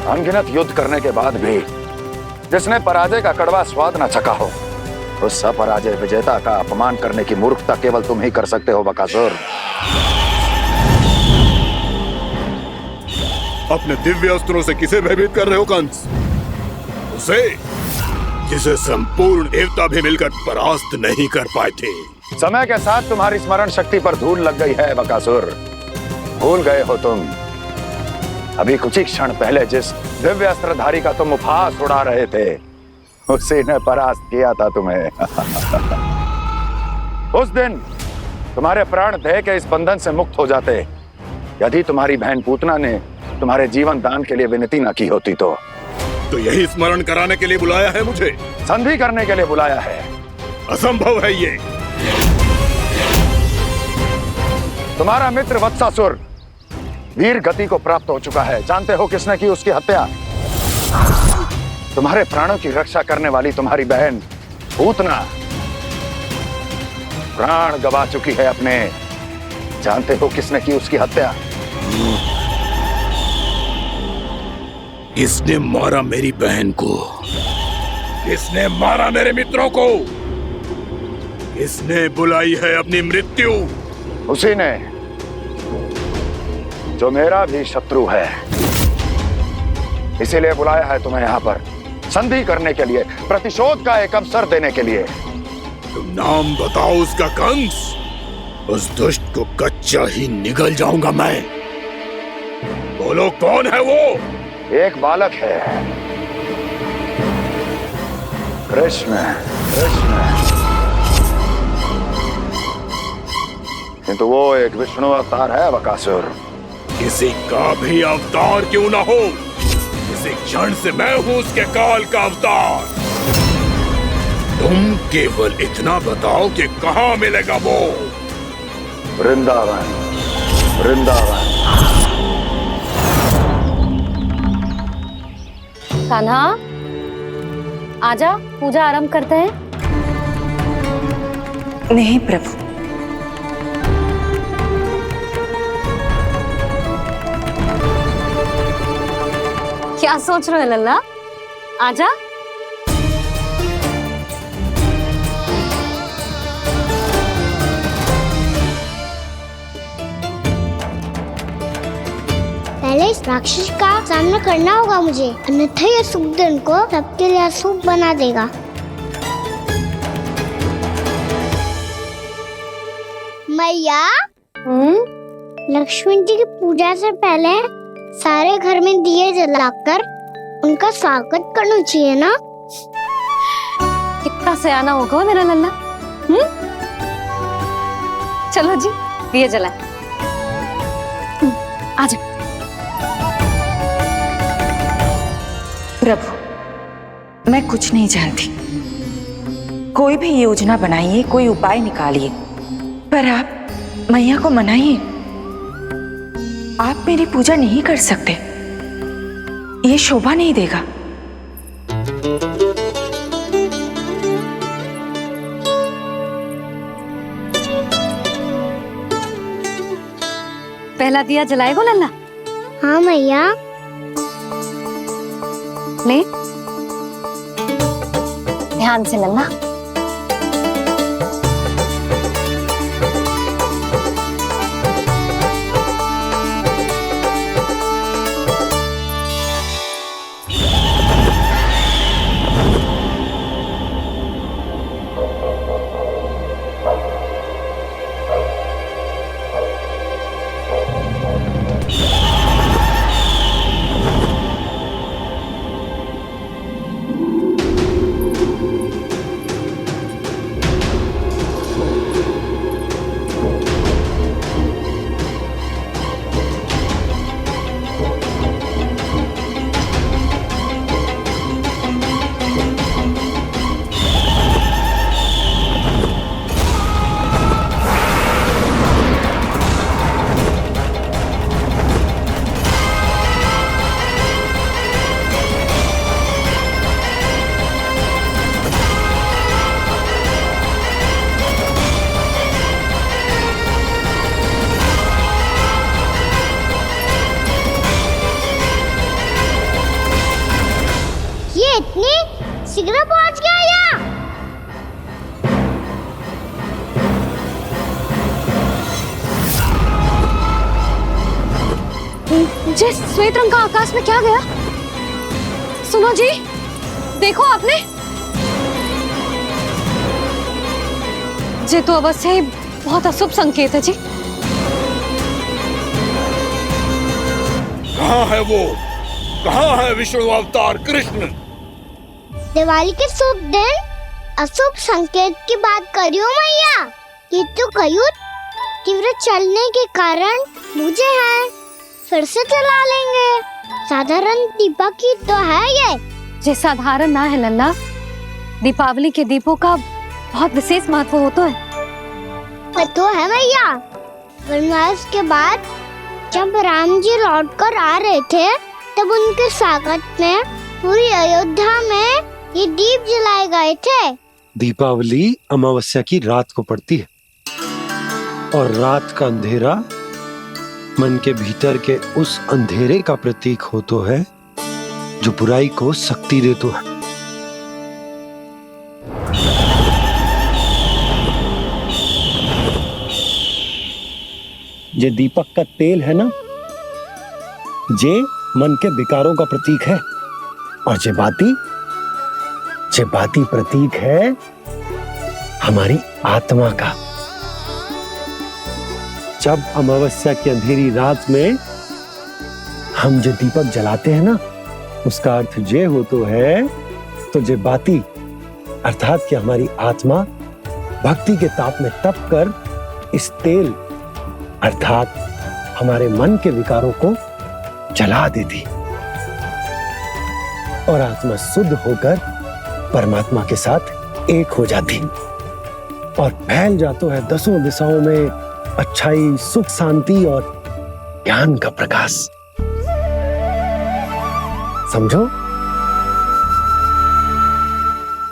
अनगिनत युद्ध करने के बाद भी जिसने पराजय का कड़वा स्वाद न चखा हो, उस अपराजय विजेता का अपमान करने की मूर्खता केवल तुम ही कर सकते हो बकासुर। अपने दिव्य अस्त्रों से किसे भयभीत कर रहे हो कंस? उसे जिसे संपूर्ण देवता भी मिलकर परास्त नहीं कर पाए थे। समय के साथ तुम्हारी स्मरण शक्ति पर धूल लग गई है बकासुर। भूल गए हो तुम अभी कुछ ही क्षण पहले जिस दिव्य अस्त्रधारी का तुम उपहास उड़ा रहे थे, उसी ने परास्त किया था तुम्हें। उस दिन तुम्हारे प्राण देह के इस बंधन से मुक्त हो जाते यदि तुम्हारी बहन पूतना ने तुम्हारे जीवन दान के लिए विनती न की होती तो यही स्मरण कराने के लिए बुलाया है मुझे? संधि करने के लिए बुलाया है। असंभव है ये। तुम्हारा मित्र वत्सासुर वीर गति को प्राप्त हो चुका है। जानते हो किसने की उसकी हत्या? तुम्हारे प्राणों की रक्षा करने वाली तुम्हारी बहन पूतना प्राण गवा चुकी है अपने। जानते हो किसने की उसकी हत्या? किसने मारा मेरी बहन को? किसने मारा मेरे मित्रों को? किसने बुलाई है अपनी मृत्यु? उसी ने जो मेरा भी शत्रु है। इसीलिए बुलाया है तुम्हें यहाँ पर संधि करने के लिए, प्रतिशोध का एक अवसर देने के लिए। तुम नाम बताओ उसका कंस। उस दुष्ट को कच्चा ही निगल जाऊंगा मैं। बोलो कौन है वो? एक बालक है, कृष्ण। किंतु वो एक विष्णु अवतार है बकासुर। किसी का भी अवतार क्यों ना हो, इसी क्षण से मैं हूं उसके काल का अवतार। तुम केवल इतना बताओ कि कहां मिलेगा वो? वृंदावन। वृंदावन। कान्हा, आजा, पूजा आरंभ करते हैं। नहीं प्रभु, क्या सोच रहे हो लल्ला? आजा। पहले इस राक्षस का सामना करना होगा मुझे, अन्यथा ये शुभ दिन को सबके लिए अशुभ बना देगा। मैया, लक्ष्मी जी की पूजा से पहले सारे घर में दिए जलाकर उनका स्वागत करना चाहिए ना? कितना सयाना होगा मेरा लल्ला। चलो जी, दिए जलाए। आजा। प्रभु, मैं कुछ नहीं जानती। कोई भी योजना बनाइए, कोई उपाय निकालिए, पर आप मैया को मनाइए। आप मेरी पूजा नहीं कर सकते, ये शोभा नहीं देगा। पहला दिया जलाएगो लल्ला? हाँ मैया। ले, ध्यान से लल्ला। शीघ्र पहुंच गया यहाँ। जिस श्वेत रंग का आकाश में क्या गया? सुनो जी, देखो आपने, ये तो अवश्य ही बहुत अशुभ संकेत है जी। कहाँ है वो? कहाँ है विष्णु अवतार कृष्ण? दिवाली के शुभ दिन अशुभ संकेत की बात करियो मैया। ये तो कयूर तीव्र चलने के कारण मुझे है, फिर से चला लेंगे। साधारण दीपक ही तो है ये साधारण ना है लल्ला, दीपावली के दीपों का बहुत विशेष महत्व होता है। तो है मैया, वनवास के बाद जब राम जी लौटकर आ रहे थे तब उनके स्वागत में पूरी अयोध्या में ये दीप जलाए गए थे। दीपावली अमावस्या की रात को पड़ती है और रात का अंधेरा मन के भीतर के उस अंधेरे का प्रतीक होता है जो बुराई को शक्ति देता है। ये दीपक का तेल है ना, जे मन के विकारों का प्रतीक है, और जे बाती प्रतीक है हमारी आत्मा का। जब अमावस्या की अंधेरी रात में हम जो दीपक जलाते हैं ना, उसका अर्थ ये हो तो है, तो जे बाती अर्थात कि हमारी आत्मा भक्ति के ताप में तप कर इस तेल अर्थात हमारे मन के विकारों को जला देती और आत्मा शुद्ध होकर परमात्मा के साथ एक हो जाती और फैल जाता है दसों दिशाओं में अच्छाई, सुख, शांति और ज्ञान का प्रकाश। समझो?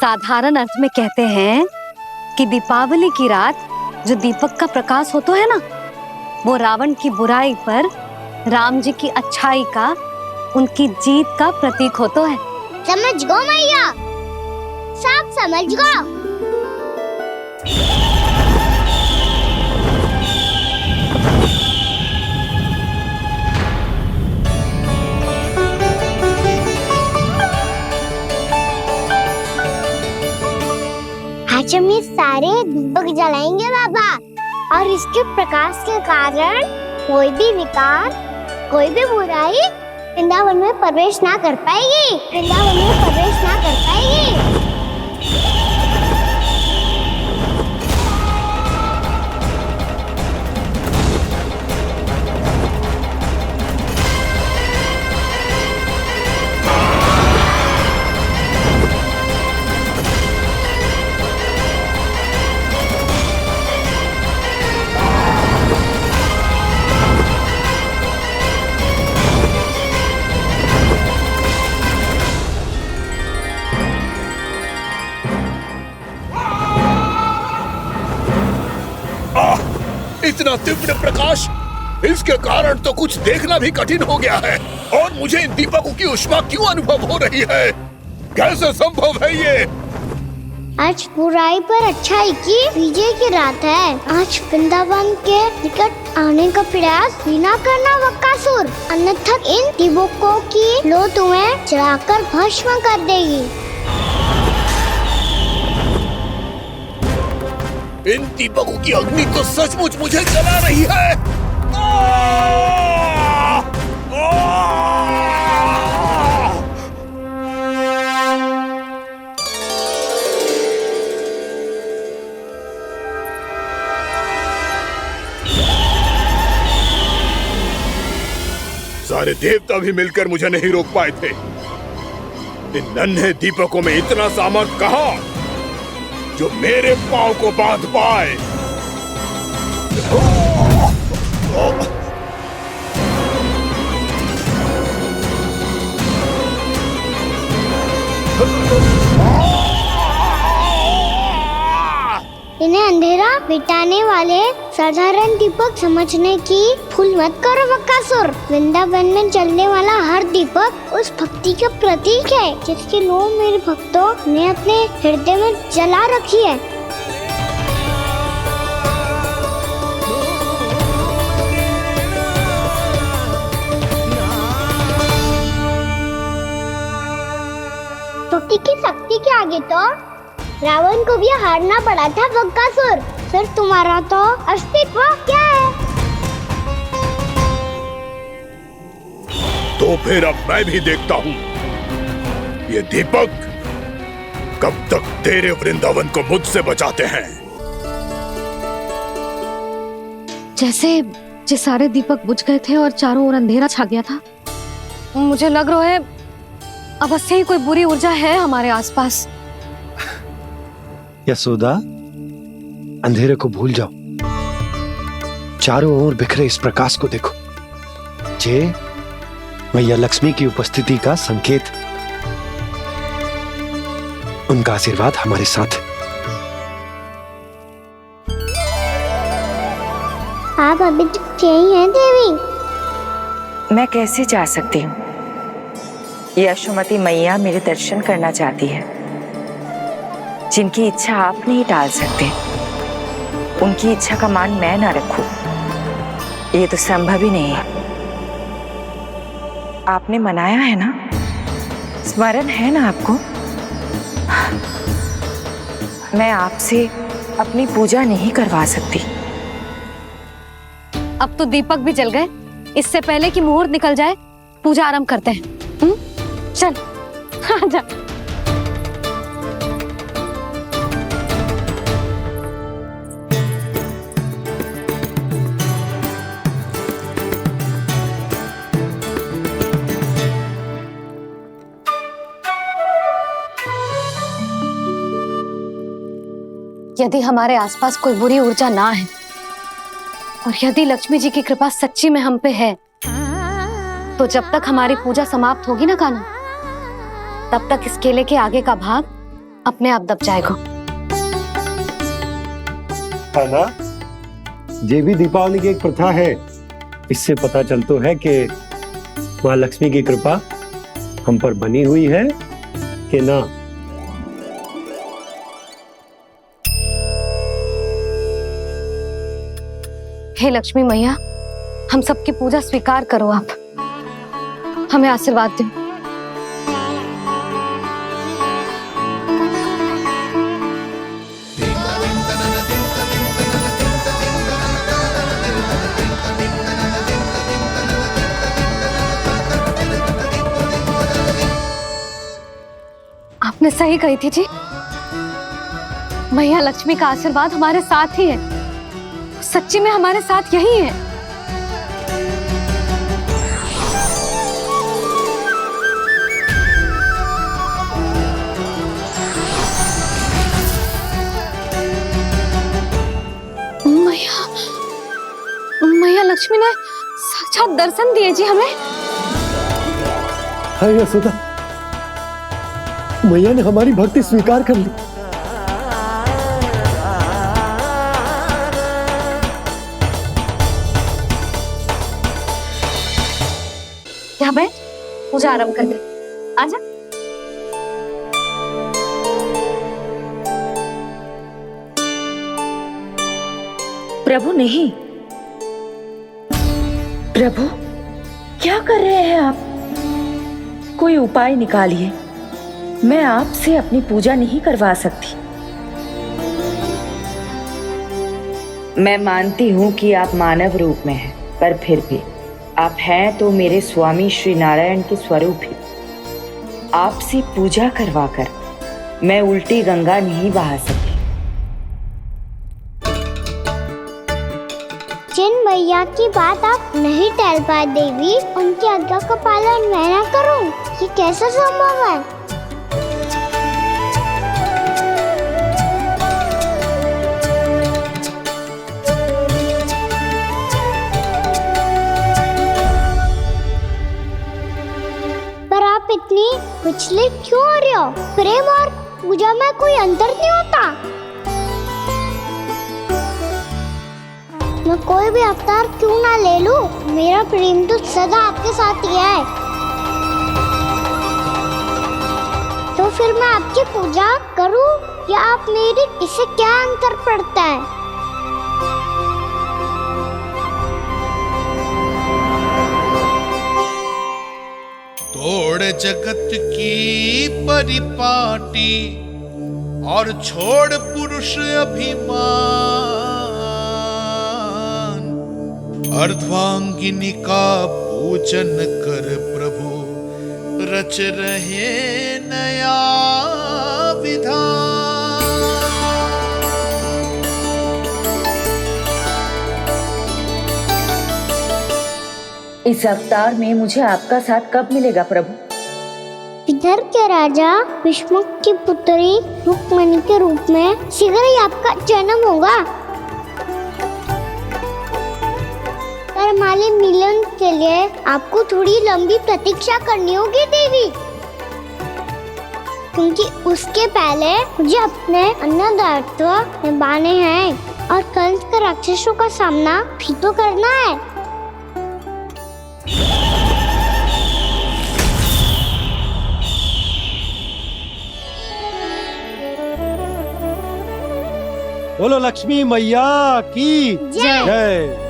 साधारण अर्थ में कहते हैं कि दीपावली की रात जो दीपक का प्रकाश होता है ना, वो रावण की बुराई पर राम जी की अच्छाई का, उनकी जीत का प्रतीक होता है। समझ गो मैया, सब समझ गो। आज हम ये सारे दीपक जलाएंगे बाबा, और इसके प्रकाश के कारण कोई भी विकार, कोई भी बुराई वृंदावन में प्रवेश ना कर पाएगी, वृंदावन में प्रवेश ना कर पाएगी। इतना तीव्र प्रकाश, इसके कारण तो कुछ देखना भी कठिन हो गया है। और मुझे इन दीपकों की उष्मा क्यों अनुभव हो रही है? कैसे संभव है ये? आज बुराई पर अच्छाई की विजय की रात है। आज वृंदावन के निकट आने का प्रयास भी ना करना बकासुर, अन्यथा इन दीपकों की लो तुम्हें जलाकर भस्म कर देगी। इन दीपकों की अग्नि तो सचमुच मुझे जला रही है। सारे देवता भी मिलकर मुझे नहीं रोक पाए थे। इन नन्हे दीपकों में इतना सामर्थ कहां जो मेरे पांव को बांध पाए। इन्हें अंधेरा मिटाने वाले साधारण दीपक समझने की भूल मत करो बकासुर। वृंदावन में जलने वाला हर दीपक उस भक्ति का प्रतीक है जिसकी लो मेरे भक्तों ने अपने हृदय में जला रखी है। स्तुति की शक्ति के आगे तो रावण को भी हारना पड़ा था बकासुर। फिर तुम्हारा तो अस्तित्व क्या है? तो फिर अब मैं भी देखता हूं ये दीपक कब तक तेरे वृंदावन को मुझसे बचाते हैं। जैसे सारे दीपक बुझ गए थे और चारों ओर अंधेरा छा गया था, मुझे लग रहा है अवश्य ही कोई बुरी ऊर्जा है हमारे आसपास। यशोदा, अंधेरे को भूल जाओ, चारों ओर बिखरे इस प्रकाश को देखो। जे मैया लक्ष्मी की उपस्थिति का संकेत, उनका आशीर्वाद हमारे साथ। आप अभी तक यही हैं देवी? मैं कैसे जा सकती हूँ? यशोमती मैया मेरे दर्शन करना चाहती है। जिनकी इच्छा आप नहीं टाल सकते, उनकी इच्छा का मान मैं ना रखूं, ये तो संभव ही नहीं है। आपने मनाया है ना, स्मरण है ना आपको? मैं आपसे अपनी पूजा नहीं करवा सकती। अब तो दीपक भी जल गए, इससे पहले कि मुहूर्त निकल जाए पूजा आरंभ करते हैं। चल आजा। यदि हमारे आसपास कोई बुरी ऊर्जा ना है और यदि लक्ष्मी जी की कृपा सच्ची में हम पे है, तो जब तक हमारी पूजा समाप्त होगी ना कान्हा, तब तक इस केले के आगे का भाग अपने आप दब जाएगा। है ना? ये भी दीपावली की एक प्रथा है। इससे पता चलता है कि माँ लक्ष्मी की कृपा हम पर बनी हुई है कि ना। हे लक्ष्मी मैया, हम सबकी पूजा स्वीकार करो, आप हमें आशीर्वाद दो। आपने सही कही थी जी, मैया लक्ष्मी का आशीर्वाद हमारे साथ ही है, सच्ची में हमारे साथ यही है। मैया लक्ष्मी ने साक्षात दर्शन दिए जी हमें। हाय यशोदा, मैया ने हमारी भक्ति स्वीकार कर ली। यहाँ बैठ, पूजा आरंभ कर दे। आजा। प्रभु नहीं, प्रभु क्या कर रहे हैं आप? कोई उपाय निकालिए, मैं आपसे अपनी पूजा नहीं करवा सकती। मैं मानती हूँ कि आप मानव रूप में हैं, पर फिर भी आप हैं तो मेरे स्वामी श्री नारायण के स्वरूप ही। आपसे पूजा करवाकर मैं उल्टी गंगा नहीं बहा सकती। जिन भैया की बात आप नहीं टाल पाए देवी, उनकी आज्ञा का पालन मैं ना करूं, ये कैसे संभव है? पर आप इतनी विचलित क्यों हो रहे हो? प्रेम और पूजा में कोई अंतर नहीं होता। मैं कोई भी अवतार क्यों ना ले लूं, मेरा प्रेम तो सदा आपके साथ ही है। तो फिर मैं आपकी पूजा करूं या आप मेरी, इससे क्या अंतर पड़ता है? तोड़ जगत की परिपाटी और छोड़ पुरुष अभिमान, अर्धांगिनी का पूजन कर प्रभु रच रहे नया विधान। इस अवतार में मुझे आपका साथ कब मिलेगा प्रभु? इधर के राजा भीष्म की पुत्री रुक्मिणी के रूप में शीघ्र ही आपका जन्म होगा। पर हमारे मिलन के लिए आपको थोड़ी लंबी प्रतीक्षा करनी होगी देवी, क्योंकि उसके पहले मुझे अपने अन्य दायित्व निभाने हैं और कंस के राक्षसों का सामना भी तो करना है। बोलो लक्ष्मी मैया की जय।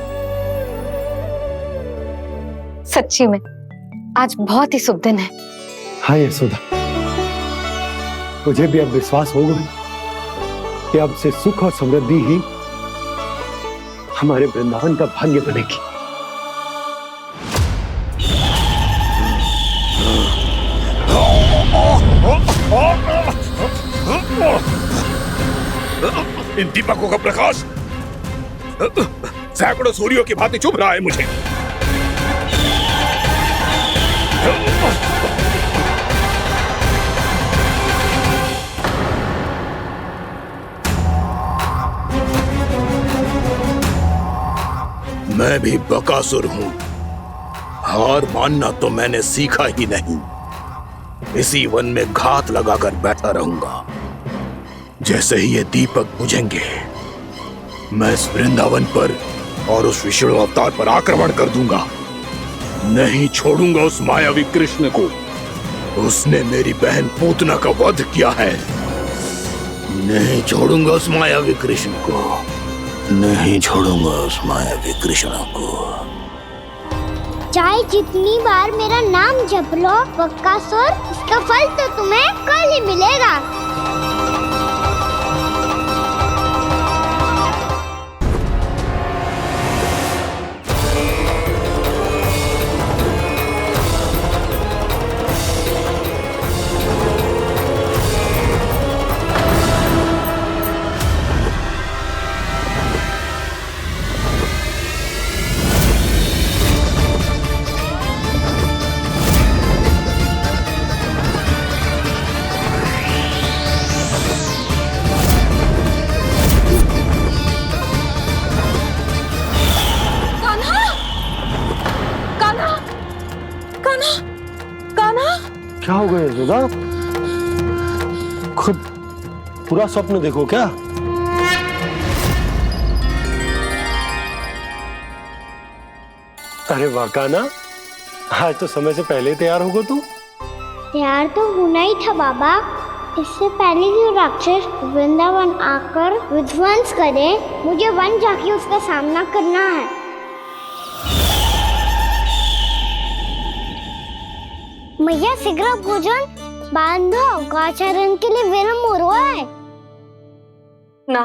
सच्ची में आज बहुत ही शुभ दिन है। हाँ यशोदा, मुझे भी अब विश्वास हो गया कि अब से सुख और समृद्धि ही हमारे वृंदावन का भाग्य बनेगी। इन दीपकों का प्रकाश सैकड़ों सूर्यों की भांति चुभ रहा है मुझे। मैं भी बकासुर हूं, हार मानना तो मैंने सीखा ही नहीं। इसी वन में घात लगाकर बैठा रहूंगा। जैसे ही ये दीपक बुझेंगे, मैं इस वृंदावन पर और उस विष्णु अवतार पर आक्रमण कर दूंगा। नहीं छोड़ूंगा उस मायावी कृष्ण को। उसने मेरी बहन पूतना का वध किया है। नहीं छोड़ूंगा उस मायावी कृष्ण को। नहीं छोड़ूंगा उस मायावी कृष्ण को। चाहे जितनी बार मेरा नाम जप लो बकासुर, इसका फल तो तुम्हें कल ही मिलेगा। क्या हो गया यशोदा? खुद पूरा स्वप्न देखो क्या? अरे वाह कान्हा, आज तो समय से पहले तैयार होगा तू। तैयार तो होना ही था बाबा। इससे पहले कि राक्षस वृंदावन आकर विध्वंस करे, मुझे वन जाके उसका सामना करना है। मैया शीघ्र भोजन बांधो, गौचरण के लिए विलंब हो रहा है। ना,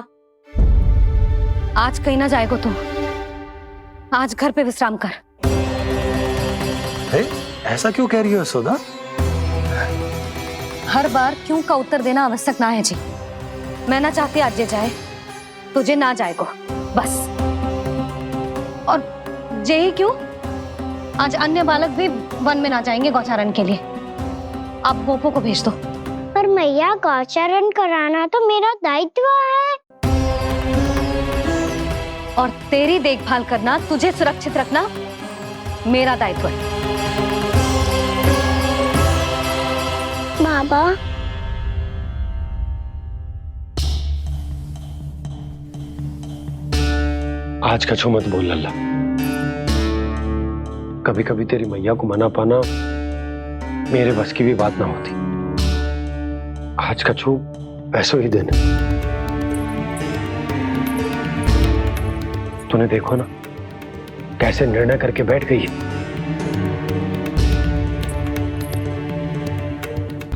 आज कहीं ना जाएगा तुम। आज घर पे विश्राम कर। ऐसा क्यों कह रही हो यशोदा? हर बार क्यों का उत्तर देना आवश्यक ना है जी। मैं ना चाहती आज ये जाए, तुझे ना जाएगा बस। और यही क्यों, आज अन्य बालक भी वन में ना जाएंगे गौचारण के लिए। आप पोपो को भेज दो। पर मैया गौचारण कराना तो मेरा दायित्व है। और तेरी देखभाल करना, तुझे सुरक्षित रखना मेरा दायित्व है। बाबा, आज कछु मत बोल लल्ला। कभी कभी तेरी मैया को मना पाना मेरे बस की भी बात ना होती। आज कछु ऐसो ही दिन है। तूने देखो ना कैसे निर्णय करके बैठ गई है।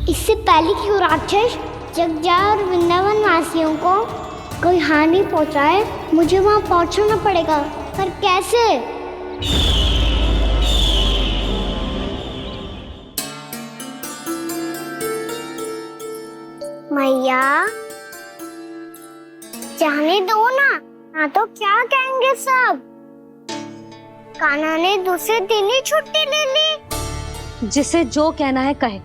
इससे पहले कि वो राक्षस जगजा और वृंदावन वासियों को कोई हानि पहुंचाए, मुझे वहां पहुंचना पड़ेगा। पर कैसे? मैया जाने दो ना तो क्या कहेंगे सब। कान्हा ने दूसरे दिन ही छुट्टी ले ली। जिसे जो कहना है कहे,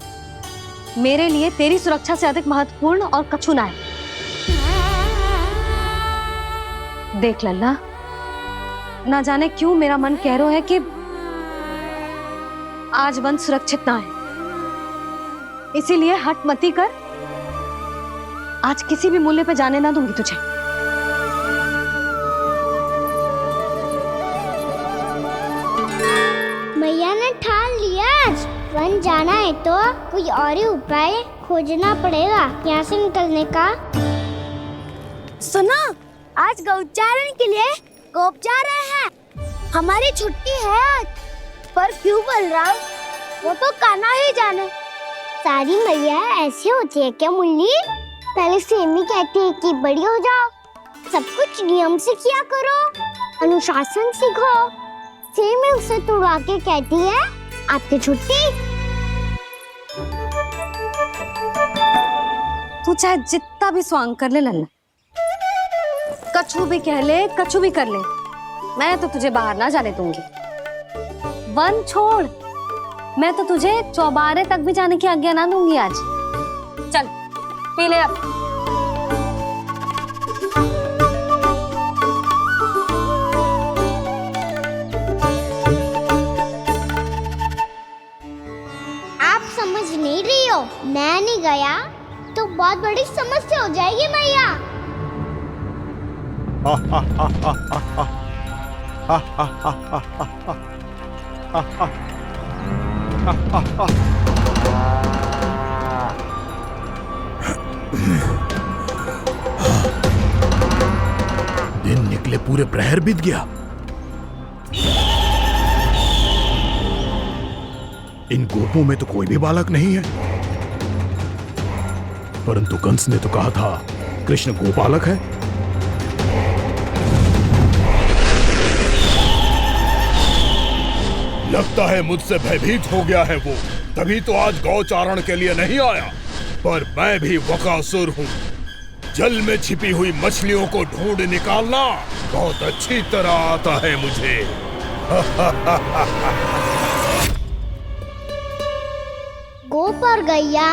मेरे लिए तेरी सुरक्षा से अधिक महत्वपूर्ण और कछु ना है। देख लल्ला, ना जाने क्यों मेरा मन कह रहा है कि आज वन सुरक्षित ना है, इसीलिए हट मती कर। आज किसी भी मूल्य पे जाने ना दूंगी तुझे। मैया ने ठान लिया, आज वन जाना है तो कोई और ही उपाय खोजना पड़ेगा यहाँ से निकलने का। सुनो, आज गौचारण के लिए गोप जा रहे हैं। हमारी छुट्टी है आज। पर क्यों बलराम? वो तो कान्हा ही जाने। सारी मैया ऐसी होती है क्या मुल्ली? पहले सेमी कहती है कि बड़ी हो जाओ, सब कुछ नियम से किया करो, अनुशासन सीखो। सेमी उसे तुड़वा के कहती है आपकी छुट्टी। तू चाहे जितना भी स्वांग कर ले लल्ला, कछु भी कह ले, कछु भी कर ले, मैं तो तुझे बाहर ना जाने दूंगी। वन छोड़, मैं तो तुझे चौबारे तक भी जाने की आज्ञा ना दूंगी आज। चल पी ले अब। आप समझ नहीं रही हो, मैं नहीं गया तो बहुत बड़ी समस्या हो जाएगी मैया। दिन निकले पूरे प्रहर बीत गया। इन गोपों में तो कोई भी बालक नहीं है, परंतु कंस ने तो कहा था कृष्ण गोपालक है। लगता है मुझसे भयभीत हो गया है वो, तभी तो आज गौचारण के लिए नहीं आया। पर मैं भी वकासुर हूँ, जल में छिपी हुई मछलियों को ढूंढ निकालना बहुत अच्छी तरह आता है मुझे। गोप और गैया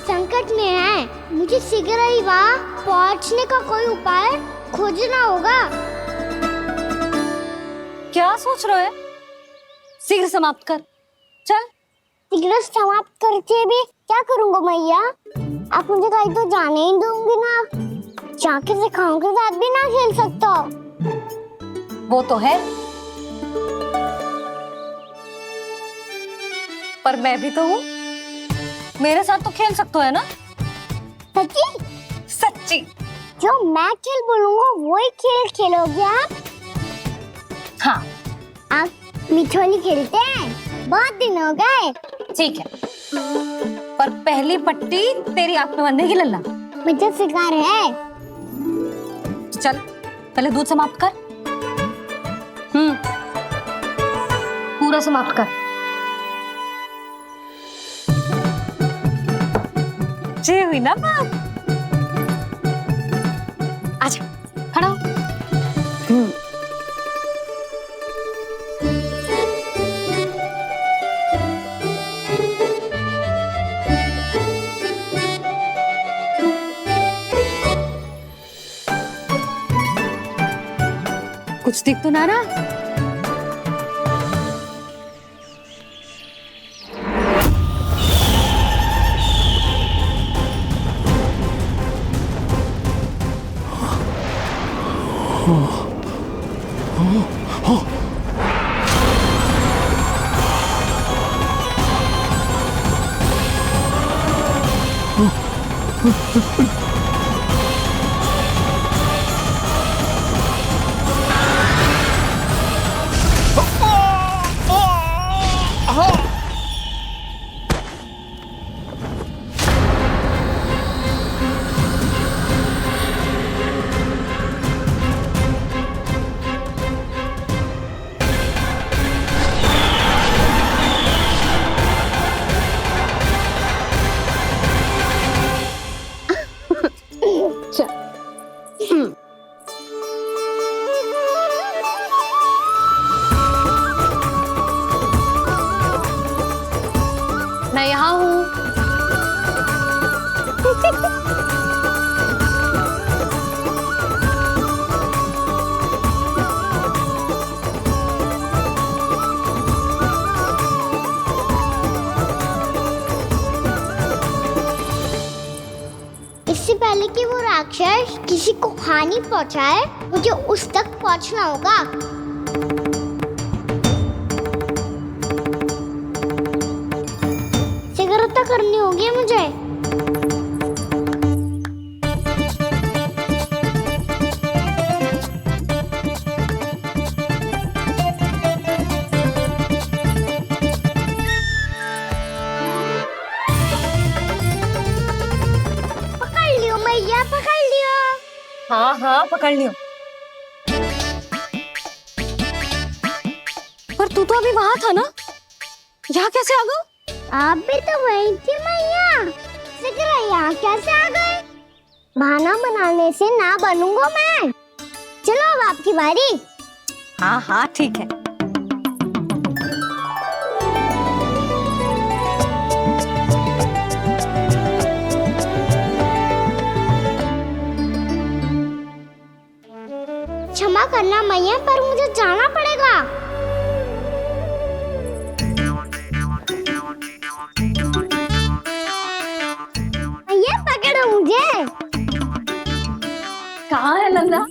संकट में है, मुझे शीघ्र ही वहाँ पहुँचने का कोई उपाय खोजना होगा। क्या सोच रहे हो? शीघ्र समाप्त कर, चल। शीघ्र समाप्त करके भी क्या करूँगा मैया? आप मुझे कहीं तो जाने ही दूंगी ना, जाके सिखाओं के साथ भी ना खेल सकता। वो तो है, पर मैं भी तो हूँ, मेरे साथ तो खेल सकते हो है ना? सच्ची? सच्ची। जो मैं खेल बोलूँगा वही खेल खेलोगे आप? हाँ। आप मिठोली खेलते हैं? बहुत दिन हो गए। ठीक है, पर पहली पट्टी तेरी आंख में बंधेगी लल्ला। मुझे शिकार है। चल पहले दूध समाप्त कर। पूरा समाप्त कर। जे हुई ना बात। आजा खड़ा हो। कुछ दिख तो ना रहा। पहले कि वो राक्षस किसी को हानि पहुंचाए, मुझे उस तक पहुंचना होगा। सिगरेट करनी होगी मुझे। हाँ हाँ पकड़ लियो। पर तू तो अभी वहां था ना, यहाँ कैसे आ गई? आप भी तो वही थी मैया। सिकरा यहाँ कैसे आ गए? बहाना बनाने से ना बनूंगा मैं। चलो अब आपकी बारी। हाँ हाँ ठीक है। क्षमा करना मैया, पर मुझे जाना पड़ेगा। मैया पकड़ो मुझे। कहाँ है नंदा?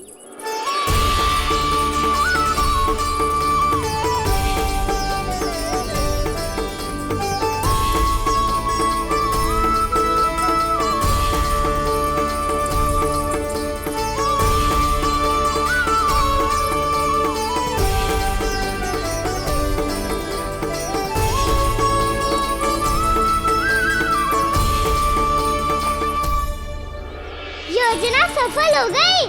योजना सफल हो गई।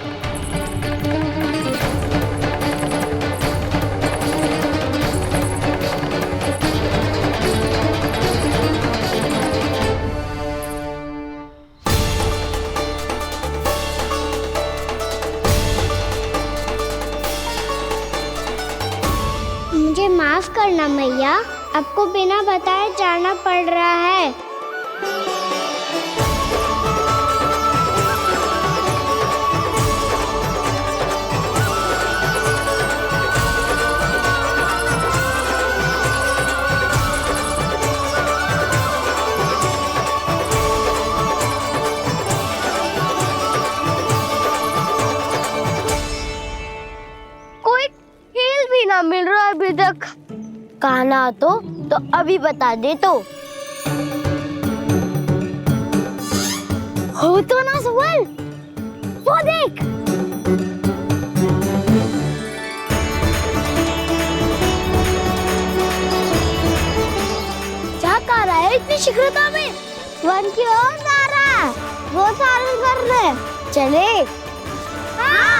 मुझे माफ करना मैया, आपको बिना बताए जाना पड़ रहा है। मिल रहा है अभी तक। कहना तो अभी बता दे तो। हो तो ना सवाल, वो देख। क्या कर रहा है इतनी शीघ्रता में? वन की ओर जा रहा है, वो सारे कर रहे। चले। हाँ।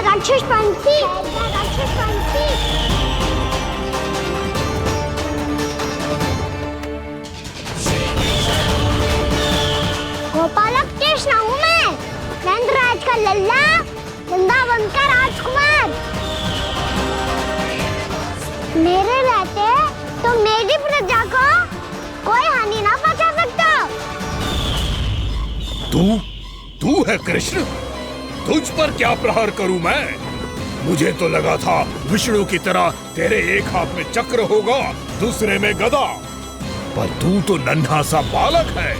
राक्षस पंछी, राक्षस पंछी। गोपालक कृष्ण हूँ मैं, नंदराज का लल्ला, वृंदावन का राजकुमार। मेरे रहते तो मेरी प्रजा को कोई हानि ना पहुंचा सकता। तू है कृष्ण? तुझ पर क्या प्रहार करूं मैं? मुझे तो लगा था विष्णु की तरह तेरे एक हाथ में चक्र होगा, दूसरे में गदा। पर तू तो नन्हा सा बालक है,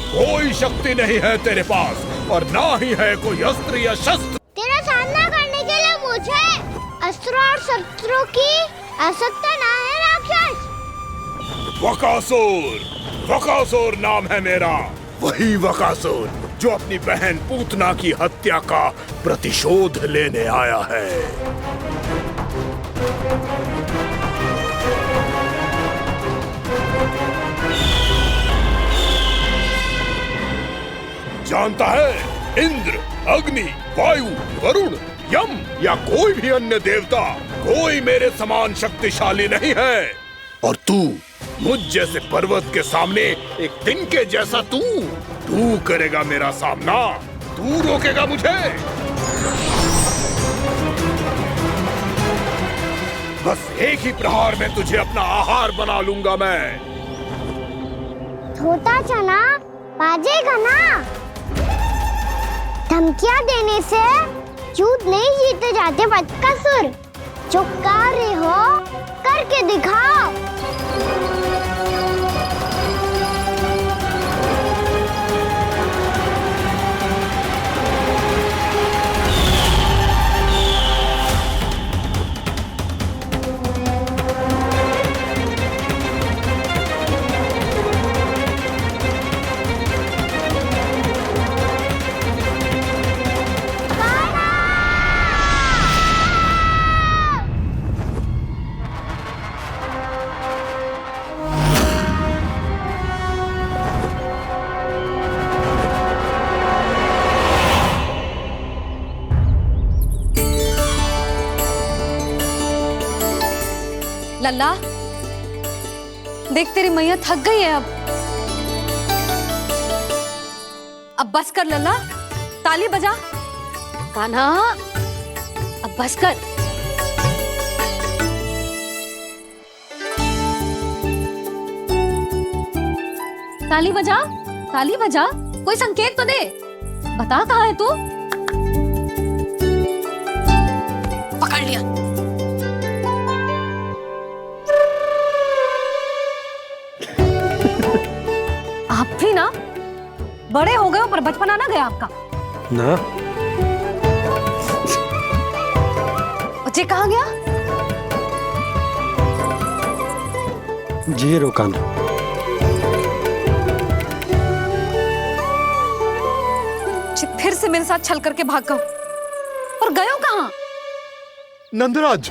कोई शक्ति नहीं है तेरे पास और ना ही है कोई अस्त्र या शस्त्र। तेरा सामना करने के लिए मुझे अस्त्र और शस्त्रों की आवश्यकता ना है राक्षस। वकासुर, वकासुर नाम है मेरा, वही वकासुर जो अपनी बहन पूतना की हत्या का प्रतिशोध लेने आया है। जानता है, इंद्र अग्नि, वायु, वरुण, यम या कोई भी अन्य देवता, कोई मेरे समान शक्तिशाली नहीं है। और तू मुझ जैसे पर्वत के सामने एक तिनके जैसा तू करेगा मेरा सामना? तू रोकेगा मुझे? बस एक ही प्रहार में तुझे अपना आहार बना लूंगा मैं। छोटा चना बाजेगा ना। धमकियां देने से युद्ध नहीं जीते जाते बदकसूर। जो कार्य हो करके दिखाओ। लल्ला, देख तेरी मैया थक गई है अब बस कर लल्ला, ताली बजा। कान्हा, अब बस कर। ताली बजा, ताली बजा, कोई संकेत तो दे। बता कहाँ है तू? पकड़ लिया। आप भी ना बड़े हो गए हो पर बचपना ना गया आपका ना। बच्चे कहाँ गया? जी रोकान। फिर से मेरे साथ छल करके भाग गए और गए हो कहाँ? नंदराज,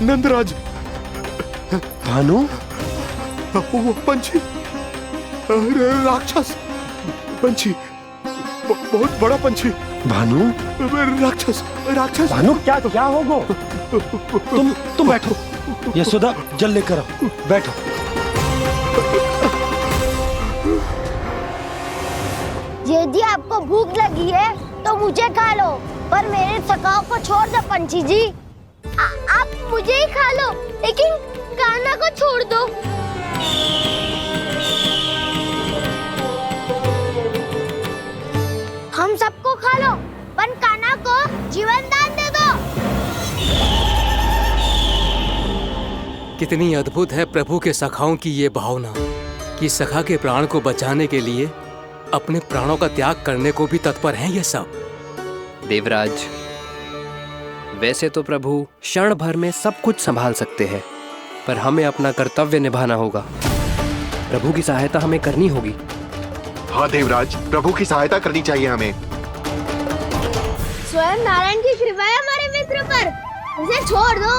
नंदराज। भानु, वो पंछी, राक्षस पंछी, बहुत बड़ा पंछी। भानु, राक्षस, राक्षस। भानु, क्या होगा? तुम बैठो। यशोदा, जल लेकर आओ। बैठो। यदि आपको भूख लगी है तो मुझे खा लो, पर मेरे सखाओं को छोड़ दो पंछी जी। आप मुझे ही खा लो, लेकिन कान्हा को छोड़ दो। हम सबको खा लो, पर कान्हा को जीवन दान दे दो। कितनी अद्भुत है प्रभु के सखाओं की ये भावना कि सखा के प्राण को बचाने के लिए अपने प्राणों का त्याग करने को भी तत्पर हैं ये सब। देवराज, वैसे तो प्रभु क्षण भर में सब कुछ संभाल सकते हैं, पर हमें अपना कर्तव्य निभाना होगा। प्रभु की सहायता हमें करनी होगी। हाँ देवराज, प्रभु की सहायता करनी चाहिए हमें। स्वयं नारायण की कृपा है हमारे मित्र पर, उसे छोड़ दो,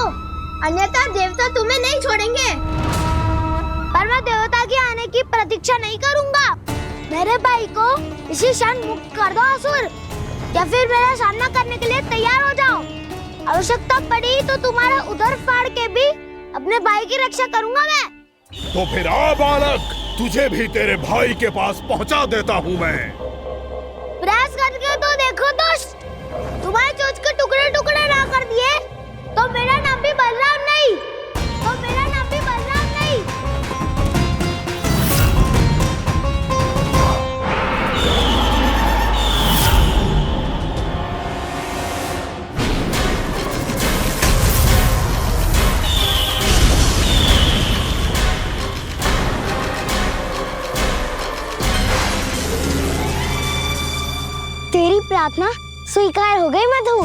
अन्यथा देवता तुम्हें नहीं छोड़ेंगे। पर मैं देवता के आने की प्रतीक्षा नहीं करूंगा। मेरे भाई को इसी क्षण मुक्त कर दो असुर, या फिर मेरा सामना करने के लिए तैयार हो जाओ। आवश्यकता पड़ी तो तुम्हारा उदर फाड़ के भी अपने भाई की रक्षा करूंगा मैं। तो फिर आ बालक, तुझे भी तेरे भाई के पास पहुंचा देता हूँ मैं। प्रयास करके तो देखो दोस्त, तुम्हारे चोंच के टुकड़े टुकड़े ना कर दिए तो मेरा नाम भी बलराम नहीं, तो मेरा नाम भी बलराम नहीं। तेरी प्रार्थना स्वीकार हो गई मधु।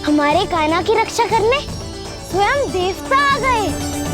हमारे कान्हा की रक्षा करने स्वयं देवता आ गए।